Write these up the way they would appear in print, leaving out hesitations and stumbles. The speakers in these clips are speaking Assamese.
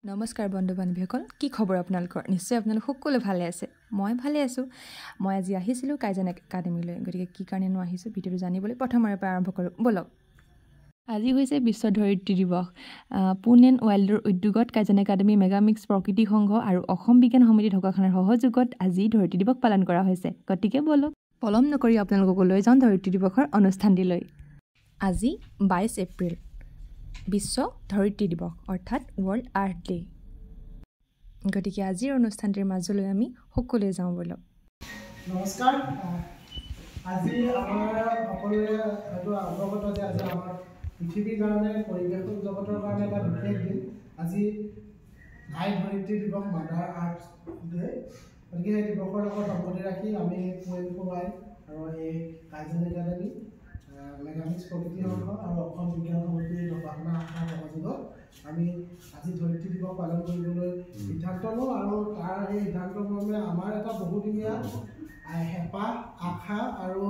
নমস্কাৰ বন্ধু বান্ধৱীসকল, কি খবৰ আপোনালোকৰ? নিশ্চয় আপোনালোক সকলো ভালে আছে। মই ভালে আছোঁ। মই আজি আহিছিলোঁ কাইজন একাডেমীলৈ। গতিকে কি কাৰণেনো আহিছোঁ ভিডিঅ'টো জানিবলৈ প্ৰথমৰে পৰা আৰম্ভ কৰোঁ ব'লক। আজি হৈছে বিশ্ব ধৰিত্ৰী দিৱস। পুন এণ্ড ৱাইল্ডৰ উদ্যোগত কাইজন একাডেমী মেগামিক্স প্ৰকৃতি সংঘ আৰু অসম বিজ্ঞান সমিতি ঢকুৱাখানাৰ সহযোগত আজি ধৰিত্ৰী দিৱস পালন কৰা হৈছে। গতিকে ব'লক পলম নকৰি আপোনালোকক লৈ যাওঁ ধৰিত্ৰী দিৱসৰ অনুষ্ঠানটিলৈ। আজি 22 এপ্ৰিল, বিশ্ব ধৰিত্ৰী দিৱস অৰ্থাৎ ৱৰ্ল্ড আৰ্থ ডে। গতিকে আজিৰ অনুষ্ঠানটিৰ মাজলৈ আমি সকলোৱে যাওঁ ব'লক। নমস্কাৰ। আজি আমাৰ সকলোৱে হয়তো অৱগত যে আজি আমাৰ পৃথিৱীৰ কাৰণে পৰিৱেশ জগতৰ কাৰণে এটা বিশেষ দিন। আজি আই ধৰিত্ৰী দিৱস, মাদাৰ আৰ্থ ডে। গতিকে সেই দিৱসৰ লগত সংগতি ৰাখি আমি পুৱাই আৰু এই কাইজন একাডেমী মেগামিক্স প্ৰকৃতি সংঘ আৰু অসম বিজ্ঞান সমিতি ঢকুৱাখানা শাখাৰ সহযোগত আমি আজি ধৰিত্ৰী দিৱস পালন কৰিবলৈ সিদ্ধান্ত লওঁ আৰু তাৰ সেই সিদ্ধান্তমৰ্মে আমাৰ এটা বহুদিনীয়া হেঁপাহ, আশা আৰু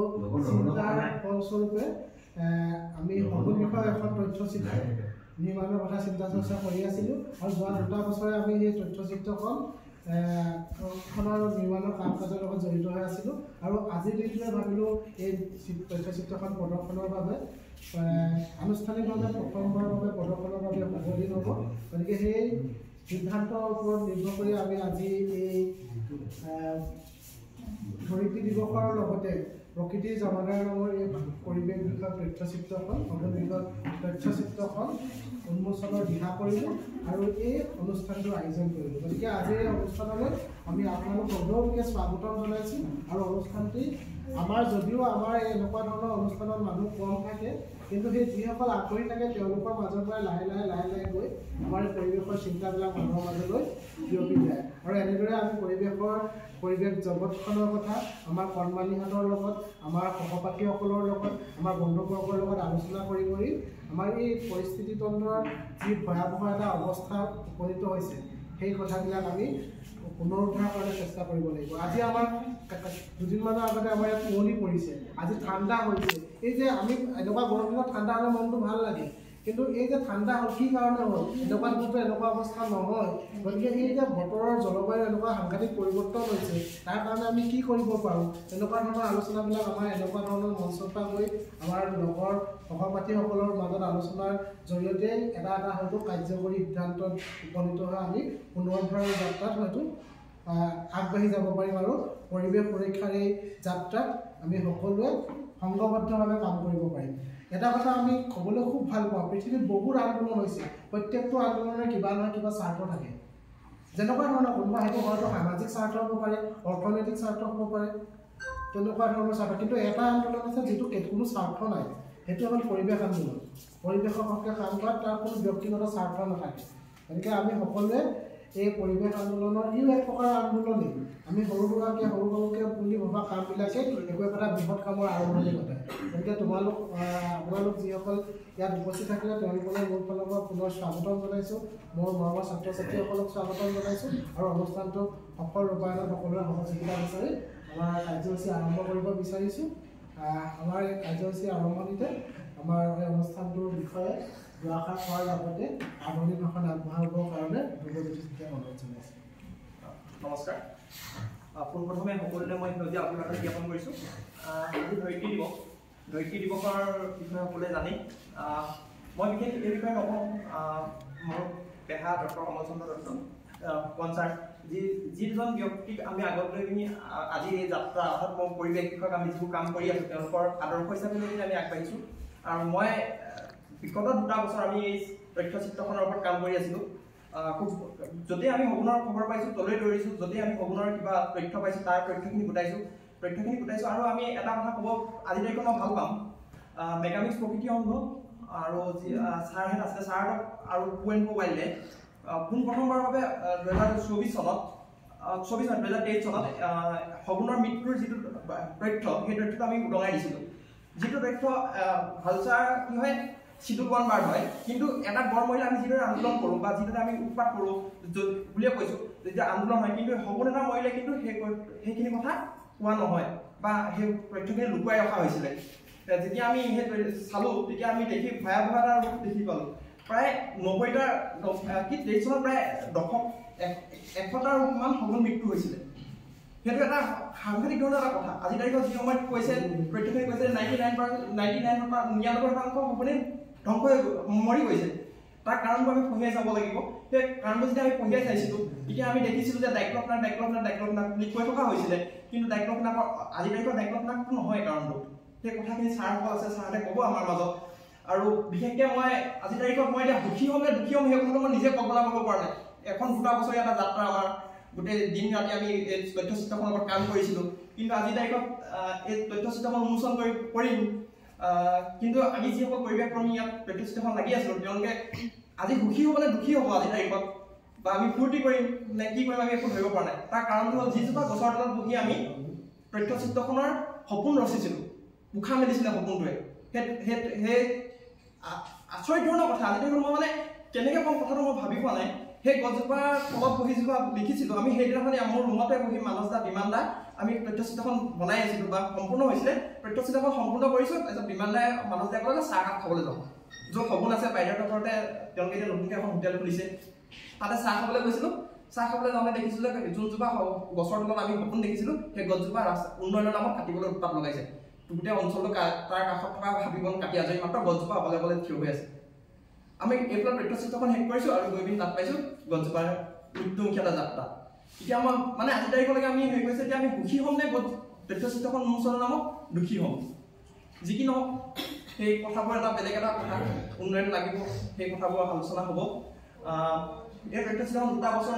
চিন্তাৰ ফলস্বৰূপে আমি সকলো বিষয়ে এখন তথ্যচিত্ৰ নিৰ্মাণৰ কথা চিন্তা চৰ্চা কৰি আছিলোঁ আৰু যোৱা 2 বছৰে আমি সেই তথ্যচিত্ৰখনৰ নিৰ্মাণৰ কাম কাজৰ লগত জড়িত হৈ আছিলোঁ আৰু আজিৰ দিনটোৱে ভাবিলোঁ এই তথ্যচিত্ৰখন প্ৰদৰ্শনৰ বাবে আনুষ্ঠানিকভাৱে প্ৰথমবাৰৰ বাবে প্ৰদৰ্শনৰ বাবে শুভদিন হ'ব। গতিকে সেই সিদ্ধান্তৰ ওপৰত নিৰ্ভৰ কৰি আমি আজি এই ধৰিত্ৰী দিৱসৰ লগতে প্ৰকৃতিৰ জমাদাৰ নামৰ এই পৰিৱেশ বিষয়ক তথ্যচিত্ৰখন উন্মোচনৰ দিহা কৰিলোঁ আৰু এই অনুষ্ঠানটোৰ আয়োজন কৰিলোঁ। গতিকে আজি এই অনুষ্ঠানলৈ আমি আপোনালোক সকলোকে স্বাগতম জনাইছোঁ আৰু অনুষ্ঠানটি আমাৰ যদিও আমাৰ এনেকুৱা ধৰণৰ অনুষ্ঠানত মানুহ কম থাকে, কিন্তু সেই যিসকল আগ্ৰহী থাকে তেওঁলোকৰ মাজৰ পৰাই লাহে লাহে গৈ আমাৰ পৰিৱেশৰ চিন্তাবিলাক মানুহৰ মাজলৈ বিয়পি যায় আৰু এনেদৰে আমি পৰিৱেশ জগতখনৰ কথা আমাৰ কৰ্মালীহঁতৰ লগত, আমাৰ সহপাঠীসকলৰ লগত, আমাৰ বন্ধুবৰ্গৰ লগত আলোচনা কৰি আমাৰ এই পৰিস্থিতিতন্ত্ৰৰ যি ভয়াৱহ এটা অৱস্থা উপনীত হৈছে সেই কথাবিলাক আমি পুনৰুদ্ধাৰ কৰাৰ চেষ্টা কৰিব লাগিব। আজি আমাৰ দুদিনমানৰ আগতে আমাৰ ইয়াত কুঁৱলী পৰিছে, আজি ঠাণ্ডা হৈছে। এই যে আমি এনেকুৱা গৰম দিনত ঠাণ্ডা হ'লে মনটো ভাল লাগে, কিন্তু এই যে ঠাণ্ডা হ'ল কি কাৰণে হ'ল? এনেকুৱা দিনতো এনেকুৱা অৱস্থা নহয়। গতিকে এই যে বতৰৰ জলবায়ুৰ এনেকুৱা সাংঘাতিক পৰিৱৰ্তন হৈছে, তাৰ কাৰণে আমি কি কৰিব পাৰোঁ? তেনেকুৱা ধৰণৰ আলোচনাবিলাক আমাৰ এনেকুৱা ধৰণৰ মঞ্চৰ পৰা গৈ আমাৰ লগৰ সহপাঠীসকলৰ মাজত আলোচনাৰ জৰিয়তে এটা হয়তো কাৰ্যকৰী সিদ্ধান্তত উপনীত হৈ আমি পুনৰুদ্ধাৰৰ যাত্ৰাত হয়তো আগবাঢ়ি যাব পাৰিম আৰু পৰিৱেশ সুৰক্ষাৰ এই যাত্ৰাত আমি সকলোৱে সংঘবদ্ধভাৱে কাম কৰিব পাৰিম। এটা কথা আমি ক'বলৈ খুব ভাল পাওঁ, পৃথিৱীত বহুত আন্দোলন হৈছে, প্ৰত্যেকটো আন্দোলনৰ কিবা নহয় কিবা স্বাৰ্থ থাকে। যেনেকুৱা ধৰণৰ কোনোবা হয়তো সামাজিক স্বাৰ্থ হ'ব পাৰে, অৰ্থনৈতিক স্বাৰ্থ হ'ব পাৰে, তেনেকুৱা ধৰণৰ স্বাৰ্থ। কিন্তু এটা আন্দোলন আছে যিটো কোনো স্বাৰ্থ নাই, সেইটো হ'ল পৰিৱেশ আন্দোলন। পৰিৱেশৰ পক্ষে কাম কৰাত তাৰ কোনো ব্যক্তিগত স্বাৰ্থ নাথাকে। গতিকে আমি সকলোৱে এই পৰিৱেশ আন্দোলনৰ এক প্ৰকাৰৰ আন্দোলনেই আমি সৰু সৰুকৈ বুলি ভবা কামবিলাকে একো এটা বৃহৎ কামৰ আৰম্ভণি ঘটায়। গতিকে আপোনালোক যিসকল ইয়াত উপস্থিত থাকিলে তেওঁলোকলৈ মোৰ ফালৰ পৰা পুনৰ স্বাগতম জনাইছোঁ। মোৰ মৰমৰ ছাত্ৰ ছাত্ৰীসকলক স্বাগতম জনাইছোঁ আৰু অনুষ্ঠানটো সফল ৰূপায়ণত সকলোৰে সহযোগিতা বিচাৰি আমাৰ কাৰ্যসূচী আৰম্ভ কৰিব বিচাৰিছোঁ। আমাৰ এই কাৰ্যসূচীৰ আৰম্ভণিতে আমাৰ এই অনুষ্ঠানটোৰ বিষয়ে দুআষাৰ কোৱাৰ লগতে আদৰণি ভাষণ আগবঢ়াবৰ কাৰণে ধ্ৰুৱজ্যোতিষিকে অনুৰোধ জনাইছোঁ। নমস্কাৰ। পোনপ্ৰথমে সকলোলৈ মই সেউজীয়া অভিবাদন জ্ঞাপন কৰিছোঁ। আজি ধৰিত্ৰী দিৱসৰ বিষয়ে সকলোৱে জানেই। মই বিশেষ এই বিষয়ে নকওঁ। মোৰ পেহা ডক্টৰ কমল চন্দ্ৰ দত্ত কনচাৰ্ট যিজন ব্যক্তিক আমি আগত লৈ পিনি আজি এই যাত্ৰা অৰ্থাৎ মই পৰিৱেশ বিষয়ক আমি যিবোৰ কাম কৰি আছোঁ তেওঁলোকৰ আদৰ্শ হিচাপে লৈ পিনি আমি আগবাঢ়িছোঁ। আৰু মই বিগত 2 বছৰ আমি এই তথ্যচিত্ৰখনৰ ওপৰত কাম কৰি আছিলোঁ। য'তেই আমি সগুণৰ খবৰ পাইছোঁ তলৈ দৌৰিছোঁ, য'তেই আমি সগুণৰ কিবা তথ্য পাইছোঁ তাৰ তথ্যখিনি গোটাইছোঁ আৰু আমি এটা কথা ক'ব আজি তাৰিখত মই ভাল পাম। মেগামিক্স প্ৰকৃতি সংঘ আৰু যি ছাৰহেঁত আছে, ছাৰহঁতক আৰু পুন ৱাইল্ডে পোনপ্ৰথমবাৰৰ বাবে 2023 চনত সগুণৰ মৃত্যুৰ যিটো তথ্য সেই তথ্যটো আমি উদঙাই দিছিলোঁ। যিটো তথ্য ভালচাৰ কি হয় চিডুল 1 বাৰ্ড হয়, কিন্তু এটা গড় মৰিলে আমি যিদৰে আন্দোলন কৰোঁ বা যিদৰে আমি উৎপাত কৰোঁ বুলিয়ে কৈছোঁ, যেতিয়া আন্দোলন হয়, কিন্তু সগুণ এটা মৰিলে কিন্তু সেইখিনি কথা কোৱা নহয় বা সেই তথ্যখিনি লুকুৱাই ৰখা হৈছিলে। যেতিয়া আমি সেই চালোঁ তেতিয়া আমি দেখি ভয়াৱহ এটা ৰূপ দেখি পালোঁ। প্ৰায় 90টা কি 23 চনত প্ৰায় 100টাৰ মান সঘন মৃত্যু হৈছিলে। সেইটো এটা সাংঘাতিক ধৰণৰ এটা কথা। আজি তাৰিখত যি সময়ত কৈছে প্ৰত্যেকে কৈছে 99% সপোনে ধ্বংস হৈ মৰি গৈছে। তাৰ কাৰণটো আমি পঢ়িয়াই যাব লাগিব। সেই কাৰণটো যেতিয়া আমি পঢ়িয়াই চাইছিলোঁ, এতিয়া আমি দেখিছিলোঁ যে ডাইক্লফেনাক বুলি কৈ থকা হৈছিলে, কিন্তু ডাইক্লফেনাকৰ আজি তাৰিখত ডাইক্লফেনাকটো নহয় কাৰণটো। সেই কথাখিনি ছাৰসকল আছে, ছাৰহঁতে ক'ব আমাৰ মাজত। আৰু বিশেষকৈ মই আজি তাৰিখত মই এতিয়া সুখী হ'ম নে দুখী হ'ম সেই কথাটো মই নিজে কল্পনা কৰিব পৰা নাই। এখন 2টা বছৰীয়া এটা যাত্ৰা আমাৰ, গোটেই দিন ৰাতি আমি এই তথ্যচিত্ৰখনৰ ওপৰত কাম কৰিছিলোঁ, কিন্তু আজি তাৰিখত এই তথ্যচিত্ৰখন উন্মোচন কৰিম। কিন্তু আমি যিসকল পৰিৱেশ কৰ্মী ইয়াত তথ্যচিত্ৰখন লাগি আছিলোঁ, তেওঁলোকে আজি সুখী হ'ব নে দুখী হ'ব আজি তাৰিখত, বা আমি ফূৰ্তি কৰিম নে কি কৰিম আমি একো ধৰিব পৰা নাই। তাৰ কাৰণটো হ'ল যিজোপা গছৰ তলত বহি আমি তথ্যচিত্ৰখনৰ সপোন ৰচিছিলোঁ, পোখা মেলিছিলে সপোনটোৱে। সেই আচৰিত ধৰণৰ কথা। আজি তাৰিখত মই মানে কেনেকৈ ক'ম কথাটো মই ভাবি পোৱা নাই। সেই গছজোপাৰ তলত বহি যোৱা লিখিছিলোঁ আমি, সেইদিনাখনি মোৰ ৰুমতে বহি মানস দা বিমান দা আমি তথ্যচিত্ৰখন বনাই আছিলোঁ বা সম্পূৰ্ণ হৈছিলে। তথ্যচিত্ৰখন সম্পূৰ্ণ কৰিছোঁ, তাৰপিছত বিমান দাই মানস দাই ক'লে চাহ কাপ খাবলৈ যাওঁ। য'ত সপোন আছে বাইদেউৰ ঘৰতে তেওঁলোকে এতিয়া নতুনকৈ এখন হোটেল খুলিছে, তাতে চাহ খাবলৈ গৈছিলোঁ। চাহ খাবলৈ যাওঁতে দেখিছিলোঁ যে যোনজোপা গছৰ তলত আমি সপোন দেখিছিলোঁ, সেই গছজোপা উন্নয়নৰ নামত কাটিবলৈ উৎপাত লগাইছে। গোটেই অঞ্চলটো তাৰ কাষত থকা হাবি বন কাটি আজৰি, মাত্ৰ গছজোপা অকলে অকলে থিয় হৈ আছে। আমি এইফালে তথ্যচিত্ৰখন শেষ কৰিছোঁ আৰু গৈ পিনি তাত পাইছোঁ গছজোপাৰ মৃত্যুমুখী এটা যাত্ৰা। এতিয়া মই মানে আজি তাৰিখলৈকে আমি হেৰি কৰিছোঁ, এতিয়া আমি সুখী হ'ম নে তথ্যচিত্ৰখন উন্মোচনৰ নামত দুখী হ'ম। যি কি নহওক সেই কথাবোৰ এটা বেলেগ এটা কথা, উন্নয়ন লাগিব, সেই কথাবোৰ আলোচনা হ'ব। এই তথ্যচিত্ৰখন 2টা বছৰ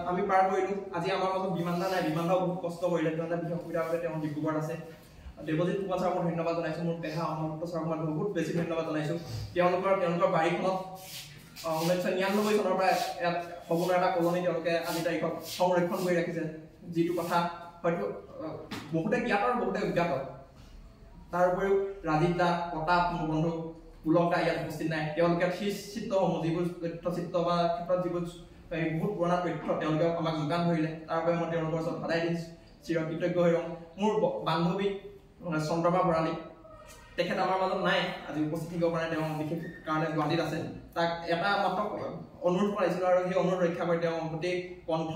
আমি পাৰ কৰিলোঁ। আজি আমাৰ মাজত বিমান দা নাই, বিমান দাও বহুত কষ্ট কৰিলে, বিমান দা বিশেষ অসুবিধাৰ বাবে তেওঁ ডিব্ৰুগড়ত আছে। দেৱজিৎ কুমাৰ ছাৰক মই ধন্যবাদ জনাইছোঁ, মোৰ পেহা অনন্ত ছাৰক মই বহুত বেছি ধন্যবাদ জনাইছোঁ। তেওঁলোকৰ বাৰীখনত 1999 চনৰ পৰা ইয়াত সপোনৰ এটা কলনী তেওঁলোকে আজি তাৰিখত সংৰক্ষণ কৰি ৰাখিছে, যিটো কথা হয়তো বহুতে জ্ঞাত আৰু বহুতে অজ্ঞাত। তাৰ উপৰিও ৰাজীৱ দা, প্ৰতাপ, মোৰ বন্ধু পুলক দা ইয়াত উপস্থিত নাই। তেওঁলোকে সেই চিত্ৰসমূহ, যিবোৰ তথ্যচিত্ৰ বা ক্ষেত্ৰত যিবোৰ বহুত পুৰণা তথ্য তেওঁলোকে আমাক যোগান ধৰিলে, তাৰ বাবে মই তেওঁলোকৰ ওচৰত সদায় চিৰকৃতজ্ঞ হৈ ৰ'ম। মোৰ বান্ধৱী চন্দ্ৰমা ভৰালী, তেখেত আমাৰ মাজত নাই, আজি উপস্থিত থাকিব পৰা নাই, তেওঁ বিশেষ কাৰণে গুৱাহাটীত আছে। তাক এটা মাত্ৰ অনুৰোধ কৰাইছিলোঁ আৰু সেই অনুৰোধ ৰক্ষা কৰি তেওঁ গোটেই কণ্ঠ,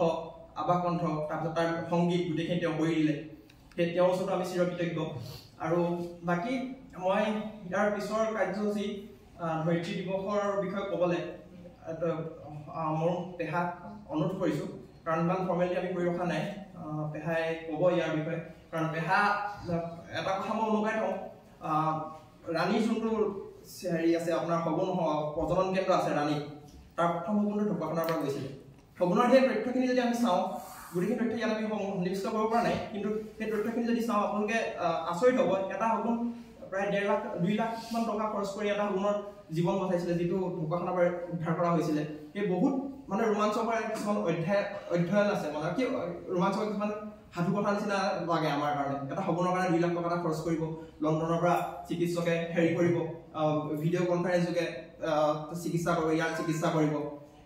আৱাস কণ্ঠ, তাৰপিছত তাৰ সংগীত গোটেইখিনি তেওঁ কৰি দিলে। সেই তেওঁৰ ওচৰতো আমি চিৰকৃতজ্ঞ। আৰু বাকী মই ইয়াৰ পিছৰ কাৰ্যসূচী ধৰিত্ৰী দিৱসৰ বিষয়ে ক'বলৈ মোৰ পেহাক অনুৰোধ কৰিছোঁ, কাৰণ ইমান ফৰ্মেলিটি আমি কৰি ৰখা নাই। পেহাই ক'ব ইয়াৰ বিষয়ে, কাৰণ পেহা এটা কথা মই অনুকাই থওঁ, ৰাণীৰ যোনটো হেৰি আছে আপোনাৰ সগুণ প্ৰজনন কেন্দ্ৰ আছে ৰাণীত, তাৰ প্ৰথম সগুণটো ঢকুৱাখানাৰ পৰা গৈছিলে। সগুণৰ সেই তথ্যখিনি যদি আমি চাওঁ, গোটেইখিনি তথ্য ইয়াত আমি সন্নিৱিষ্ট কৰিব পৰা নাই, কিন্তু সেই তথ্যখিনি যদি চাওঁ আপোনালোকে আচৰিত হ'ব। এটা সগুণ প্ৰায় 2 লাখ মান টকা খৰচ কৰি এটা সগুণৰ জীৱন বচাইছিলে, যিটো ঢকুৱাখানাৰ পৰা উদ্ধাৰ কৰা হৈছিলে। সেই বহুত মানে ৰোমাঞ্চকৰ কিছুমান অধ্যয়ন আছে, মানে কি ৰোমাঞ্চকৰ কিছুমান সাধু কথাৰ নিচিনা লাগে আমাৰ কাৰণে। এটা সপোনৰ কাৰণে 2 লাখ টকা এটা খৰচ কৰিব, লণ্ডনৰ পৰা চিকিৎসকে হেৰি কৰিব, ভিডিঅ' কনফাৰেন্স যোগে চিকিৎসা কৰিব, ইয়াত চিকিৎসা কৰিব।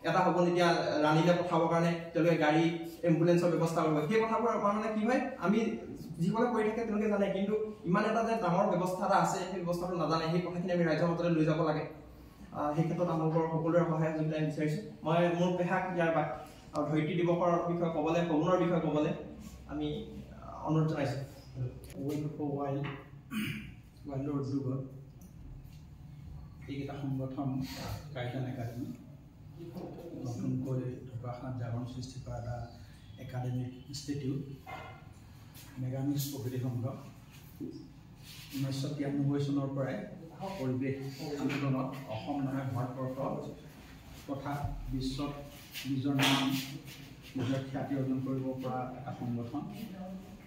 এটা সপোন এতিয়া ৰাণীলৈ পঠাবৰ কাৰণে তেওঁলোকে গাড়ী এম্বুলেঞ্চৰ ব্যৱস্থা কৰিব। সেই কথাবোৰ আমাৰ মানে কি হয়, আমি যিসকলে কৰি থাকে তেওঁলোকে জানে, কিন্তু ইমান এটা যে ডাঙৰ ব্যৱস্থা এটা আছে সেই ব্যৱস্থাটো নাজানে। সেই কথাখিনি আমি ৰাইজৰ মাজলৈ লৈ যাব লাগে। সেই ক্ষেত্ৰত আপোনালোকৰ সকলোৰে সহায় সহযোগিতা আমি বিচাৰিছোঁ। মই মোৰ পেহাক ইয়াৰ ধৰিত্ৰী দিৱসৰ বিষয়ে ক'বলৈ, সপোনৰ বিষয়ে ক'বলৈ আমি অনুৰোধ জনাইছোঁ। ৱাইল্ডৰ উদ্যোগত এইকেইটা সংগঠন গাইডলাইন একাডেমি, নতুনকৈ ঢকুৱাখানাত জাগৰণ সৃষ্টি কৰা এটা একাডেমিক ইনষ্টিটিউট, মেগামিক্স প্ৰকৃতি সংঘ 1993 চনৰ পৰাই পৰিৱেশ আন্দোলনত অসম নামে ভাৰতবৰ্ষ তথা বিশ্বত নিজৰ নাম, নিজৰ খ্যাতি অৰ্জন কৰিব পৰা এটা সংগঠন।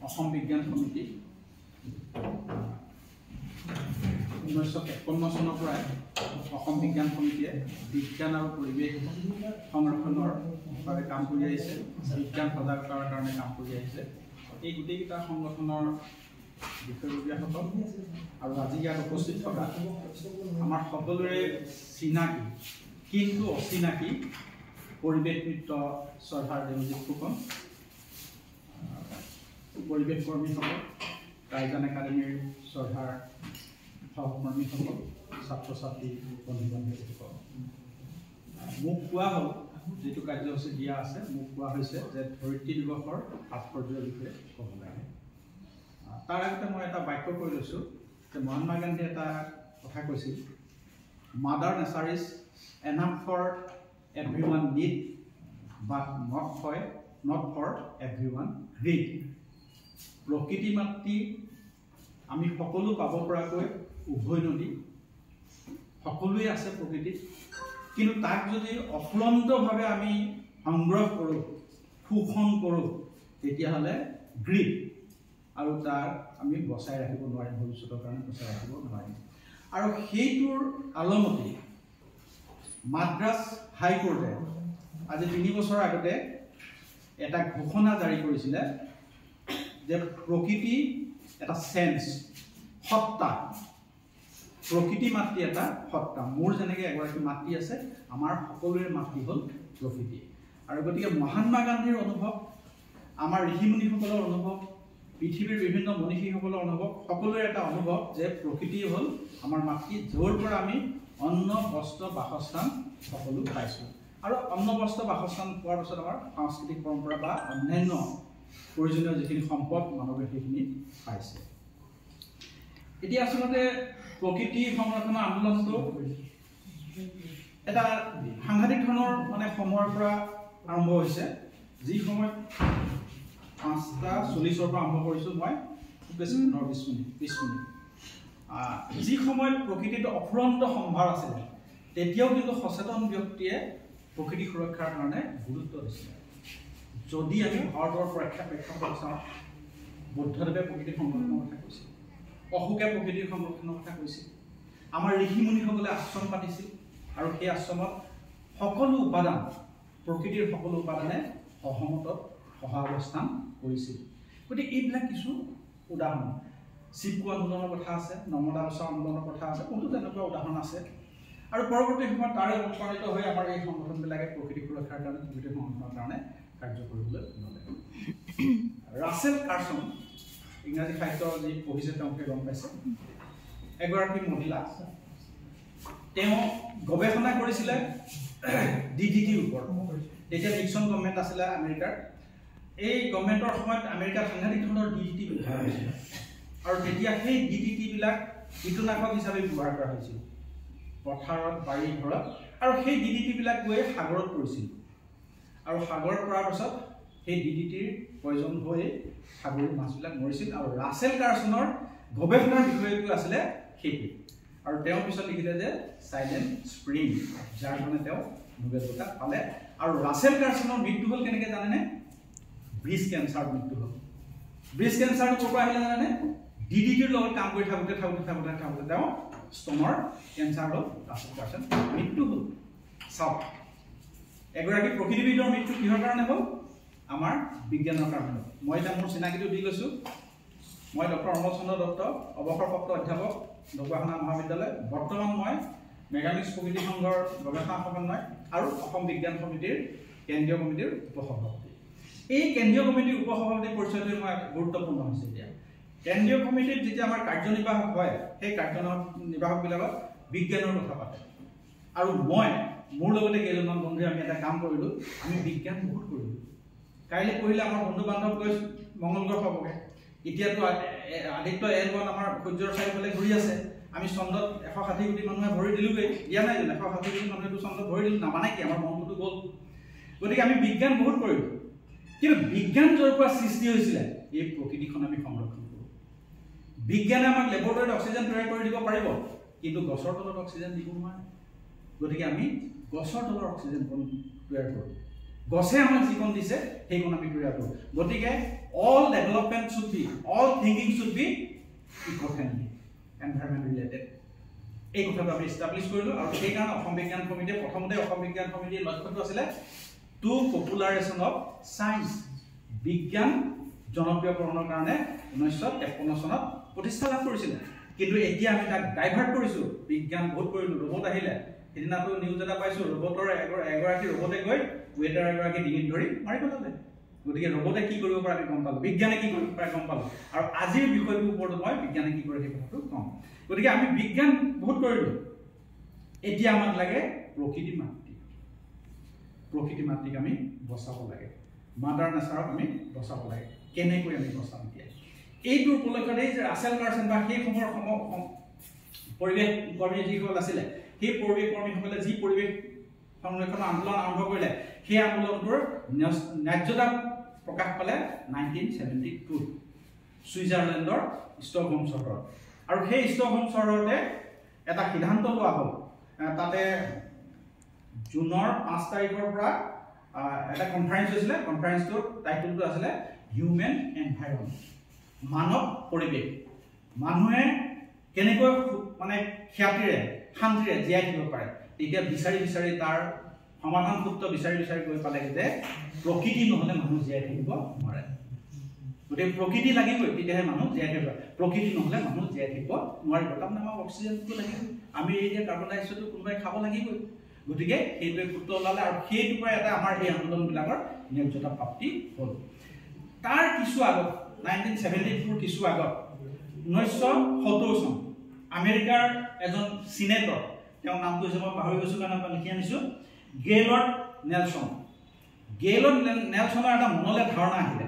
অসম বিজ্ঞান সমিতি 1953 চনৰ পৰাই অসম বিজ্ঞান সমিতিয়ে বিজ্ঞান আৰু পৰিৱেশ সংৰক্ষণৰ বাবে কাম কৰি আহিছে, বিজ্ঞান সজাগতাৰ কাৰণে কাম কৰি আহিছে। এই গোটেইকেইটা সংগঠনৰ বিষয়ববীয়াসকল আৰু আজি ইয়াত উপস্থিত থকা আমাৰ সকলোৰে চিনাকি কিন্তু অচিনাকি পৰিৱেশ মিত্ৰ শ্ৰদ্ধাৰ দেৱজিৎ ফুকন, পৰিৱেশ কৰ্মীসকল, গাইডলাইন একাডেমীৰ শ্ৰদ্ধাৰ সহকৰ্মীসকল, ছাত্ৰ ছাত্ৰী বন্ধু বান্ধৱীসকল মোক কোৱা হ'ল যেটো কাৰ্যসূচী দিয়া আছে মোক কোৱা হৈছে যে ধৰিত্ৰী দিৱসৰ তাৎপৰ্যৰ বিষয়ে ক'ব লাগে তাৰ আগতে মই এটা বাক্য কৈ লৈছোঁ যে মহাত্মা গান্ধীয়ে এটা কথা কৈছিল mother nature is enough for everyone need but not for everyone greed প্ৰকৃতি মাতৃ আমি সকলো পাব পৰাকৈ উভয় নদী সকলোৱে আছে প্ৰকৃতিত কিন্তু তাক যদি অফুৰন্তভাৱে আমি সংগ্ৰহ কৰোঁ শোষণ কৰোঁ তেতিয়াহ'লে গ্ৰীড আৰু তাৰ আমি বচাই ৰাখিব নোৱাৰিম ভৱিষ্যতৰ কাৰণে বচাই ৰাখিব নোৱাৰিম আৰু সেইটোৰ আলমতি মাদ্ৰাছ হাইকোৰ্টে আজি 3 বছৰ আগতে এটা ঘোষণা জাৰি কৰিছিলে যে প্ৰকৃতি এটা সেন্স সত্তা প্ৰকৃতি মাতৃ এটা সত্তা মোৰ যেনেকৈ এগৰাকী মাতৃ আছে আমাৰ সকলোৰে মাতৃ হ'ল প্ৰকৃতি আৰু গতিকে মহাত্মা গান্ধীৰ অনুভৱ আমাৰ ঋষিমুনিসকলৰ অনুভৱ পৃথিৱীৰ বিভিন্ন মনীষীসকলৰ অনুভৱ সকলোৰে এটা অনুভৱ যে প্ৰকৃতি হ'ল আমাৰ মাতৃ য'ৰ পৰা আমি অন্ন বস্ত্ৰ বাসস্থান সকলো পাইছোঁ আৰু অন্ন বস্ত্ৰ বাসস্থান পোৱাৰ পিছত আমাৰ সাংস্কৃতিক পৰম্পৰা বা অন্যান্য প্ৰয়োজনীয় যিখিনি সম্পদ মানৱে সেইখিনি পাইছে এতিয়া আচলতে প্ৰকৃতি সংৰক্ষণৰ আন্দোলনটো এটা সাংঘাতিক ধৰণৰ মানে সময়ৰ পৰা আৰম্ভ হৈছে যি সময়ত 5:40 পৰা আৰম্ভ কৰিছোঁ মই খুব বেছি 15-20 মিনিট যি সময়ত প্ৰকৃতিটো অফুৰন্ত সম্ভাৰ আছিলে তেতিয়াও কিন্তু সচেতন ব্যক্তিয়ে প্ৰকৃতি সুৰক্ষাৰ কাৰণে গুৰুত্ব দিছিলে যদি আমি ভাৰতৰ প্ৰেক্ষাপট চাওঁ বুদ্ধদেৱে প্ৰকৃতি সংৰক্ষণৰ কথা কৈছিল অশোকে প্ৰকৃতিৰ সংৰক্ষণৰ কথা কৈছিল আমাৰ ঋষিমুনিসকলে আশ্ৰম পাতিছিল আৰু সেই আশ্ৰমত সকলো উপাদান প্ৰকৃতিৰ সকলো উপাদানে সহমতত সহাৱস্থান কৰিছিল গতিকে এইবিলাক কিছু উদাহৰণ চিপকো আন্দোলনৰ কথা আছে নৰ্মদা বচাও আন্দোলনৰ কথা আছে বহুতো তেনেকুৱা উদাহৰণ আছে আৰু পৰৱৰ্তী সময়ত তাৰে অনুপ্ৰাণিত হৈ আমাৰ এই সংগঠনবিলাকে প্ৰকৃতি সুৰক্ষাৰ কাৰণে প্ৰকৃতি সংৰক্ষণৰ কাৰণে কাৰ্য কৰিবলৈ ল'লে ৰাছেল কাৰ্চন ইংৰাজী সাহিত্যৰ যি পঢ়িছে তেওঁকে গম পাইছে এগৰাকী মহিলা তেওঁ গৱেষণা কৰিছিলে DDTৰ ওপৰত তেতিয়া নিক্সন গভৰ্ণমেণ্ট আছিলে আমেৰিকাৰ এই গভৰ্ণমেণ্টৰ সময়ত আমেৰিকাৰ সাংঘাতিক ধৰণৰ DDT ব্যৱহাৰ হৈছিল আৰু তেতিয়া সেই DDTবিলাক কীটনাশক হিচাপে ব্যৱহাৰ কৰা হৈছিল পথাৰত বাৰী ঘৰত আৰু সেই DDTবিলাক গৈ সাগৰত পৰিছিল আৰু সাগৰত পৰাৰ পিছত সেই DDTৰ প্ৰয়োজন হৈ সাগৰীয় মাছবিলাক মৰিছিল আৰু ৰাছেল কাৰ্চনৰ গৱেষণাৰ বিষয়টো আছিলে সেইটো আৰু তেওঁ পিছত লিখিলে যে সাইলেন্ট স্প্ৰিং যাৰ কাৰণে তেওঁ নোবেল বঁটা পালে আৰু ৰাছেল কাৰ্চনৰ মৃত্যু হ'ল কেনেকৈ জানেনে ব্ৰেষ্ট কেঞ্চাৰ মৃত্যু হ'ল ব্ৰেষ্ট কেঞ্চাৰটো ক'ৰ পৰা আহিলে জানেনে DDTৰ লগত কাম কৰি থাকোঁতে তেওঁ স্তনৰ কেঞ্চাৰ হ'ল ৰাছেল কাৰ্চন মৃত্যু হ'ল চাওক এগৰাকী প্ৰকৃতিবিদৰ মৃত্যু কিহৰ কাৰণে হ'ল আমাৰ বিজ্ঞানৰ কাৰণে মই এতিয়া মোৰ চিনাকিটো দি লৈছোঁ মই ডক্টৰ অমল চন্দ্ৰ দত্ত অৱসৰপ্ৰাপ্ত অধ্যাপক ঢকুৱাখানা মহাবিদ্যালয় বৰ্তমান মই মেঘামিক্স প্ৰকৃতি সংঘৰ গৱেষণা সমন্বয় আৰু অসম বিজ্ঞান সমিতিৰ কেন্দ্ৰীয় কমিটিৰ উপসভাপতি এই কেন্দ্ৰীয় কমিটিৰ উপসভাপতি পৰিচয়টো মই গুৰুত্বপূৰ্ণ হৈছে এতিয়া কেন্দ্ৰীয় কমিটিত যেতিয়া আমাৰ কাৰ্যনিৰ্বাহক হয় সেই কাৰ্যনিৰ্বাহকবিলাকত বিজ্ঞানৰ কথা পাতে আৰু মই মোৰ লগতে কেইজনমান বন্ধুৱে আমি এটা কাম কৰিলোঁ আমি বিজ্ঞান বহুত কৰিলোঁ কাইলৈ পঢ়িলে আমাৰ বন্ধু বান্ধৱ গৈ মংগল গ্ৰহ পাবগৈ এতিয়াতো আদিত্য L1 আমাৰ সূৰ্যৰ চাৰিওফালে ঘূৰি আছে আমি চন্দ্ৰত 160 কোটি মানুহে ভৰি দিলোগৈ দিয়া নাই জানো 160 কোটি মানুহেতো চন্দ্ৰত ভৰি দিলোঁ নামানে কি আমাৰ মনটোতো গ'ল গতিকে আমি বিজ্ঞান বহুত কৰিলোঁ কিন্তু বিজ্ঞান য'ৰ পৰা সৃষ্টি হৈছিলে এই প্ৰকৃতিখন আমি সংৰক্ষণ কৰোঁ বিজ্ঞানে আমাক লেবৰেটৰীত অক্সিজেন তৈয়াৰ কৰি দিব পাৰিব কিন্তু গছৰ তলত অক্সিজেন দিব নোৱাৰে গতিকে আমি গছৰ তলৰ অক্সিজেন তৈয়াৰ কৰোঁ গছে আমাক যিকণ দিছে সেইকণ আমি তৈয়াৰ কৰোঁ গতিকে all development should be all thinking should be eco friendly environment related এই কথাটো আমি ইষ্টাব্লিছ কৰিলোঁ আৰু সেইকাৰণে অসম বিজ্ঞান সমিতিয়ে প্ৰথমতে অসম বিজ্ঞান সমিতিৰ লক্ষ্যটো আছিলে টু পপুলাৰেশ্যন অফ ছায়েন্স বিজ্ঞান জনপ্ৰিয়কৰণৰ কাৰণে 1953 চনত প্ৰতিষ্ঠা লাভ কৰিছিলে কিন্তু এতিয়া আমি তাক ডাইভাৰ্ট কৰিছোঁ বিজ্ঞান বহুত কৰিলোঁ ৰবট আহিলে সেইদিনাটো নিউজ এটা পাইছোঁ ৰবটৰ এগৰাকী ৰবটে গৈ ৱেটাৰ এগৰাকী ডিঙিত ধৰি মাৰি পেলালে গতিকে ৰবটে কি কৰিব পাৰে আমি গম পালোঁ বিজ্ঞানে কি কৰিব পাৰে গম পালোঁ আৰু আজিৰ বিষয়টোৰ ওপৰত মই বিজ্ঞানে কি কৰে সেই কথাটো কম গতিকে আমি বিজ্ঞান বহুত কৰিলোঁ এতিয়া আমাক লাগে প্ৰকৃতি মাতৃ। প্ৰকৃতি মাতৃক আমি বচাব লাগে, মাদাৰ নেচাৰক আমি বচাব লাগে। কেনেকৈ আমি বচাম এতিয়া? এইটোৰ উপলক্ষতে যে ৰাছেল কাৰ্চন বা সেই সময়ৰ পৰিৱেশ কৰ্মী যিসকল আছিলে, সেই পৰিৱেশ কৰ্মীসকলে যি পৰিৱেশ সংৰক্ষণ আন্দোলন আৰম্ভ কৰিলে, সেই আন্দোলনটোৰ ন্যায্যতা প্ৰকাশ পালে 1972 ছুইজাৰলেণ্ডৰ ষ্টকহোম চহৰত। আৰু সেই ষ্টকহোম চহৰতে এটা সিদ্ধান্ত লোৱা হ'ল, তাতে জুনৰ 5 তাৰিখৰ পৰা এটা কনফাৰেন্স হৈছিলে। কনফাৰেন্সটোৰ টাইটেলটো আছিলে হিউমেন এনভাইৰনমেণ্ট, মানৱ পৰিৱেশ। মানুহে কেনেকৈ মানে খ্যাতিৰে শান্তিৰে জীয়াই থাকিব পাৰে, তেতিয়া বিচাৰি বিচাৰি তাৰ সমাধান সূত্ৰ বিচাৰি বিচাৰি গৈ পালেগৈ যে প্ৰকৃতি নহ'লে মানুহ জীয়াই থাকিব নোৱাৰে। গতিকে প্ৰকৃতি লাগিবই, তেতিয়াহে মানুহ জীয়াই থাকিব। প্ৰকৃতি নহ'লে মানুহ জীয়াই থাকিব নোৱাৰিব। তাৰমানে আমাক অক্সিজেনটো লাগিব, আমি এই যে কাৰ্বন ডাই অক্সাইডটো কোনোবাই খাব লাগিবই। গতিকে সেইটোৱে সূত্ৰ ওলালে আৰু সেইটোৰ পৰা এটা আমাৰ এই আন্দোলনবিলাকৰ ন্যায্যতা প্ৰাপ্তি হ'ল। তাৰ কিছু আগত 1972 কিছু আগত 1970 চন আমেৰিকাৰ এজন চিনেটৰ, তেওঁৰ নামটো হৈছে মই পাহৰি গৈছোঁ কাৰণে মই লিখি আনিছোঁ, গেইলৰ্ড নেলছন। গেইলৰ্ড নেলছনৰ এটা মনলৈ ধাৰণা আহিলে,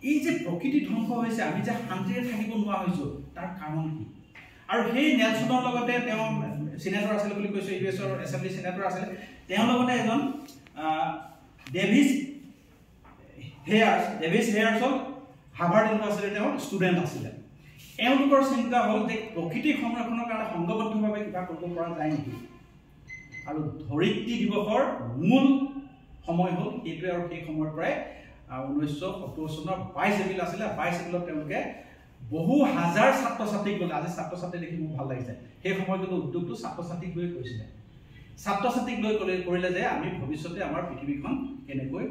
এই যে প্ৰকৃতি ধ্বংস হৈছে, আমি যে শান্তিৰে থাকিব নোৱাৰা হৈছোঁ, তাৰ কাৰণ কি? আৰু সেই নেলছনৰ লগতে তেওঁ চিনেটৰ আছিলে বুলি কৈছোঁ, US-ৰ এছেম্বলি চিনেটৰ আছিলে। তেওঁৰ লগতে এজন ডেভিছ হেয়াৰ্ছ হাৰ্ভাৰ্ড ইউনিভাৰ্চিটিৰ তেওঁৰ ষ্টুডেণ্ট আছিলে। এওঁলোকৰ চিন্তা হ'ল যে প্ৰকৃতি সংৰক্ষণৰ কাৰণে সংঘবদ্ধভাৱে কিবা কৰিব পৰা যায় নেকি। আৰু ধৰিত্ৰী দিৱসৰ মূল সময় হ'ল সেইটোৱে। আৰু সেই সময়ৰ পৰাই 1970 চনৰ 22 এপ্ৰিল আছিলে। 22 এপ্ৰিলত তেওঁলোকে বহু হাজাৰ ছাত্ৰ ছাত্ৰীক লৈ, আজি ছাত্ৰ ছাত্ৰী দেখি মোৰ ভাল লাগিছে, সেই সময়ত কিন্তু উদ্যোগটো ছাত্ৰ ছাত্ৰীক লৈ কৰিছিলে। ছাত্ৰ ছাত্ৰীক লৈ কৰিলে যে আমি ভৱিষ্যতে আমাৰ পৃথিৱীখন কেনেকৈ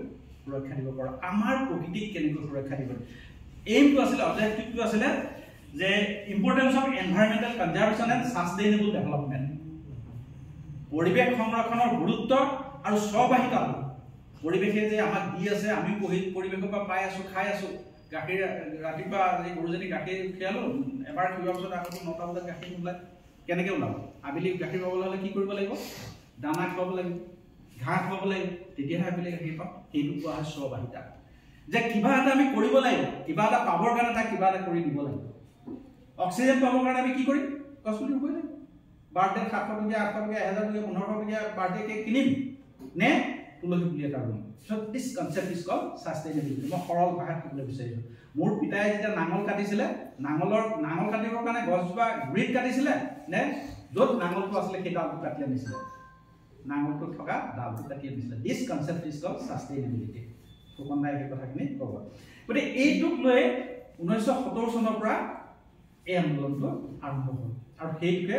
সুৰক্ষা দিব পাৰোঁ, আমাৰ প্ৰকৃতিক কেনেকৈ সুৰক্ষা দিব পাৰোঁ। এইমটো আছিলে, অবজেক্টিভটো আছিলে যে importance of environmental conservation and sustainable development, পৰিৱেশ সংৰক্ষণৰ গুৰুত্ব আৰু স্ববাহিতা। পৰিৱেশে যে আমাক দি আছে, আমি পৰিৱেশৰ পৰা পাই আছোঁ, খাই আছোঁ। গাখীৰ ৰাতিপুৱা গৰুজনী গাখীৰ খীৰালোঁ, এবাৰ খীৰোৱাৰ পিছত আকৌ 9টা বজাত গাখীৰ নোলায়, কেনেকৈ ওলাব? আবেলি গাখীৰ পাবলৈ হ'লে কি কৰিব লাগিব? দানা খুৱাব লাগিব, ঘাঁহ খুৱাব লাগিব, তেতিয়াহে আবেলি গাখীৰ পাম। সেইটো কোৱা হয় স্ববাহিতা, যে কিবা এটা আমি কৰিব লাগিব, কিবা এটা পাবৰ কাৰণে তাক কিবা এটা কৰি দিব লাগিব। অক্সিজেন পাবৰ কাৰণে আমি কি কৰিম? গছ পুলি ৰুবই লাগিব। বাৰ্থডে 700 টকীয়া, 800 টকীয়া, 1000 টকীয়া, 1500 টকীয়া বাৰ্থডে কেক কিনিম নে তুলসী পুলি এটা room? So this concept is called sustainability. মই সৰল ভাষাত ক'বলৈ বিচাৰিছোঁ। মোৰ পিতাই যেতিয়া নাঙল কাটিছিলে, নাঙল কাটিবৰ কাৰণে গছজোপা গুৰিত কাটিছিলে নে য'ত নাঙলটো আছিলে সেই ডালটো কাটি আনিছিলে? নাঙলটো থকা ডালটো কাটি আনিছিলে। This concept is called sustainability. Phukan দাই এই কথাখিনি ক'ব। গতিকে এইটোক লৈ 1970 চনৰ পৰা এই আন্দোলনটো আৰম্ভ হ'ল। আৰু সেইটোকে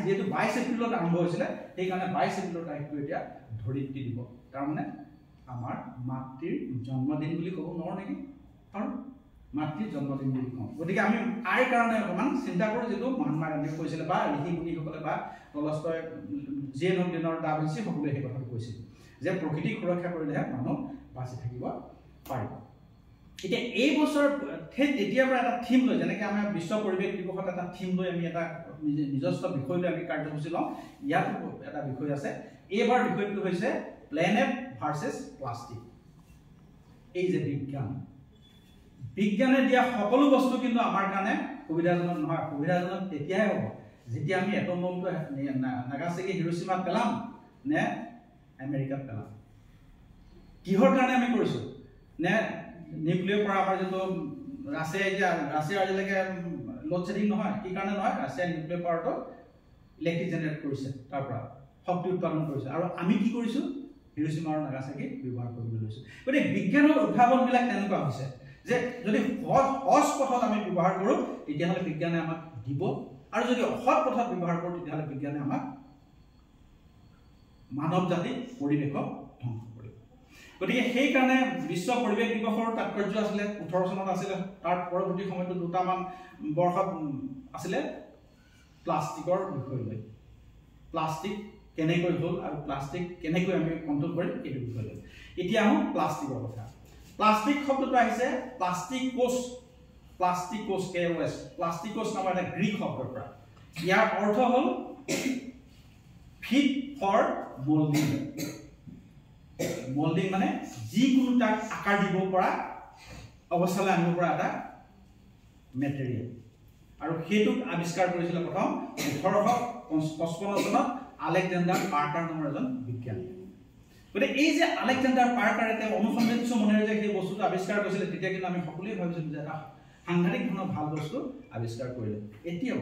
যিহেতু 22 এপ্ৰিলত আৰম্ভ হৈছিলে, সেইকাৰণে 22 এপ্ৰিলৰ তাৰিখটো এতিয়া ধৰিত্ৰী দিৱস। তাৰমানে আমাৰ মাতৃৰ জন্মদিন বুলি ক'ব নোৱাৰোঁ নেকি? আৰু মাতৃৰ জন্মদিন বুলি কওঁ। গতিকে আমি আইৰ কাৰণে অকণমান চিন্তা কৰোঁ, যিটো মহাত্মা গান্ধীয়ে কৈছিলে বা ঋষি মুনিসকলে বা টলষ্টয়, যিয়ে নহওক ডেনৰ ডা ভিঞ্চি সকলোৱে সেই কথাটো কৈছিল যে প্ৰকৃতিক সুৰক্ষা কৰিলেহে মানুহ বাচি থাকিব পাৰিব। এতিয়া এই বছৰ সেই তেতিয়াৰ পৰা এটা থিম লৈ, যেনেকৈ আমাৰ বিশ্ব পৰিৱেশ দিৱসত এটা থিম লৈ আমি এটা নিজস্ব বিষয় লৈ আমি কাৰ্যসূচী লওঁ, ইয়াতো এটা বিষয় আছে। এইবাৰ বিষয়টো হৈছে প্লেনেট ভাৰ্চেছ প্লাষ্টিক। এই যে বিজ্ঞানে দিয়া সকলো বস্তু কিন্তু আমাৰ কাৰণে সুবিধাজনক নহয়। সুবিধাজনক তেতিয়াহে হ'ব যেতিয়া আমি এটম বমটো নাগাচাকি হিৰোশ্বিমাত পেলাম নে আমেৰিকাত পেলাম। কিহৰ কাৰণে আমি কৰিছোঁ? নে নিউক্লিয়াৰ পৰা আমাৰ যিটো ৰাছিয়াৰ আজিলৈকে লোড শ্বেডিং নহয়, কি কাৰণে নহয়? ৰাছিয়াৰ নিউক্লিয়াৰ পাৱাৰটো ইলেক্ট্ৰিক জেনেৰেট কৰিছে, তাৰ পৰা শক্তি উৎপাদন কৰিছে। আৰু আমি কি কৰিছোঁ? হিৰোশ্বিমা আৰু নাগাচাকি ব্যৱহাৰ কৰিবলৈ লৈছোঁ। গতিকে বিজ্ঞানৰ উদ্ভাৱনবিলাক তেনেকুৱা হৈছে যে যদি সহজ পথত আমি ব্যৱহাৰ কৰোঁ, তেতিয়াহ'লে বিজ্ঞানে আমাক দিব, আৰু যদি অসৎ পথত ব্যৱহাৰ কৰোঁ, তেতিয়াহ'লে বিজ্ঞানে আমাক মানৱ জাতি পৰিৱেশক ধ্বংস কৰিব। গতিকে সেইকাৰণে বিশ্ব পৰিৱেশ দিৱসৰ তাৎপৰ্য আছিলে 18 চনত আছিলে। তাৰ পৰৱৰ্তী সময়তো দুটামান বৰ্ষত আছিলে প্লাষ্টিকৰ বিষয় লৈ। প্লাষ্টিক কেনেকৈ হ'ল আৰু প্লাষ্টিক কেনেকৈ আমি কণ্ট্ৰল কৰিম, এইটো বিষয় লৈ। এতিয়া আহোঁ প্লাষ্টিকৰ কথা। প্লাষ্টিক শব্দটো আহিছে প্লাষ্টিকোছ, KOS, প্লাষ্টিকোছ নামৰ এটা গ্ৰীক শব্দৰ পৰা। ইয়াৰ অৰ্থ হ'ল ফিট ফৰ মোল্ডিং মোল্ডিং মানে যিকোনো তাক আকাৰ দিব পৰা অৱস্থালৈ আনিব পৰা এটা মেটেৰিয়েল আৰু সেইটোক আৱিষ্কাৰ কৰিছিল প্ৰথম 1855 চনত আলেকজেণ্ডাৰ পাৰ্কাৰ নামৰ এজন বিজ্ঞানী গতিকে এই যে আলেকজেণ্ডাৰ পাৰ্কাৰে তেওঁ অনুসন্ধানচ মনেৰে যে সেই বস্তুটো আৱিষ্কাৰ কৰিছিল তেতিয়া কিন্তু আমি সকলোৱে ভাবিছিলোঁ যে এটা সাংঘাতিক ধৰণৰ ভাল বস্তু আৱিষ্কাৰ কৰিলে এতিয়াও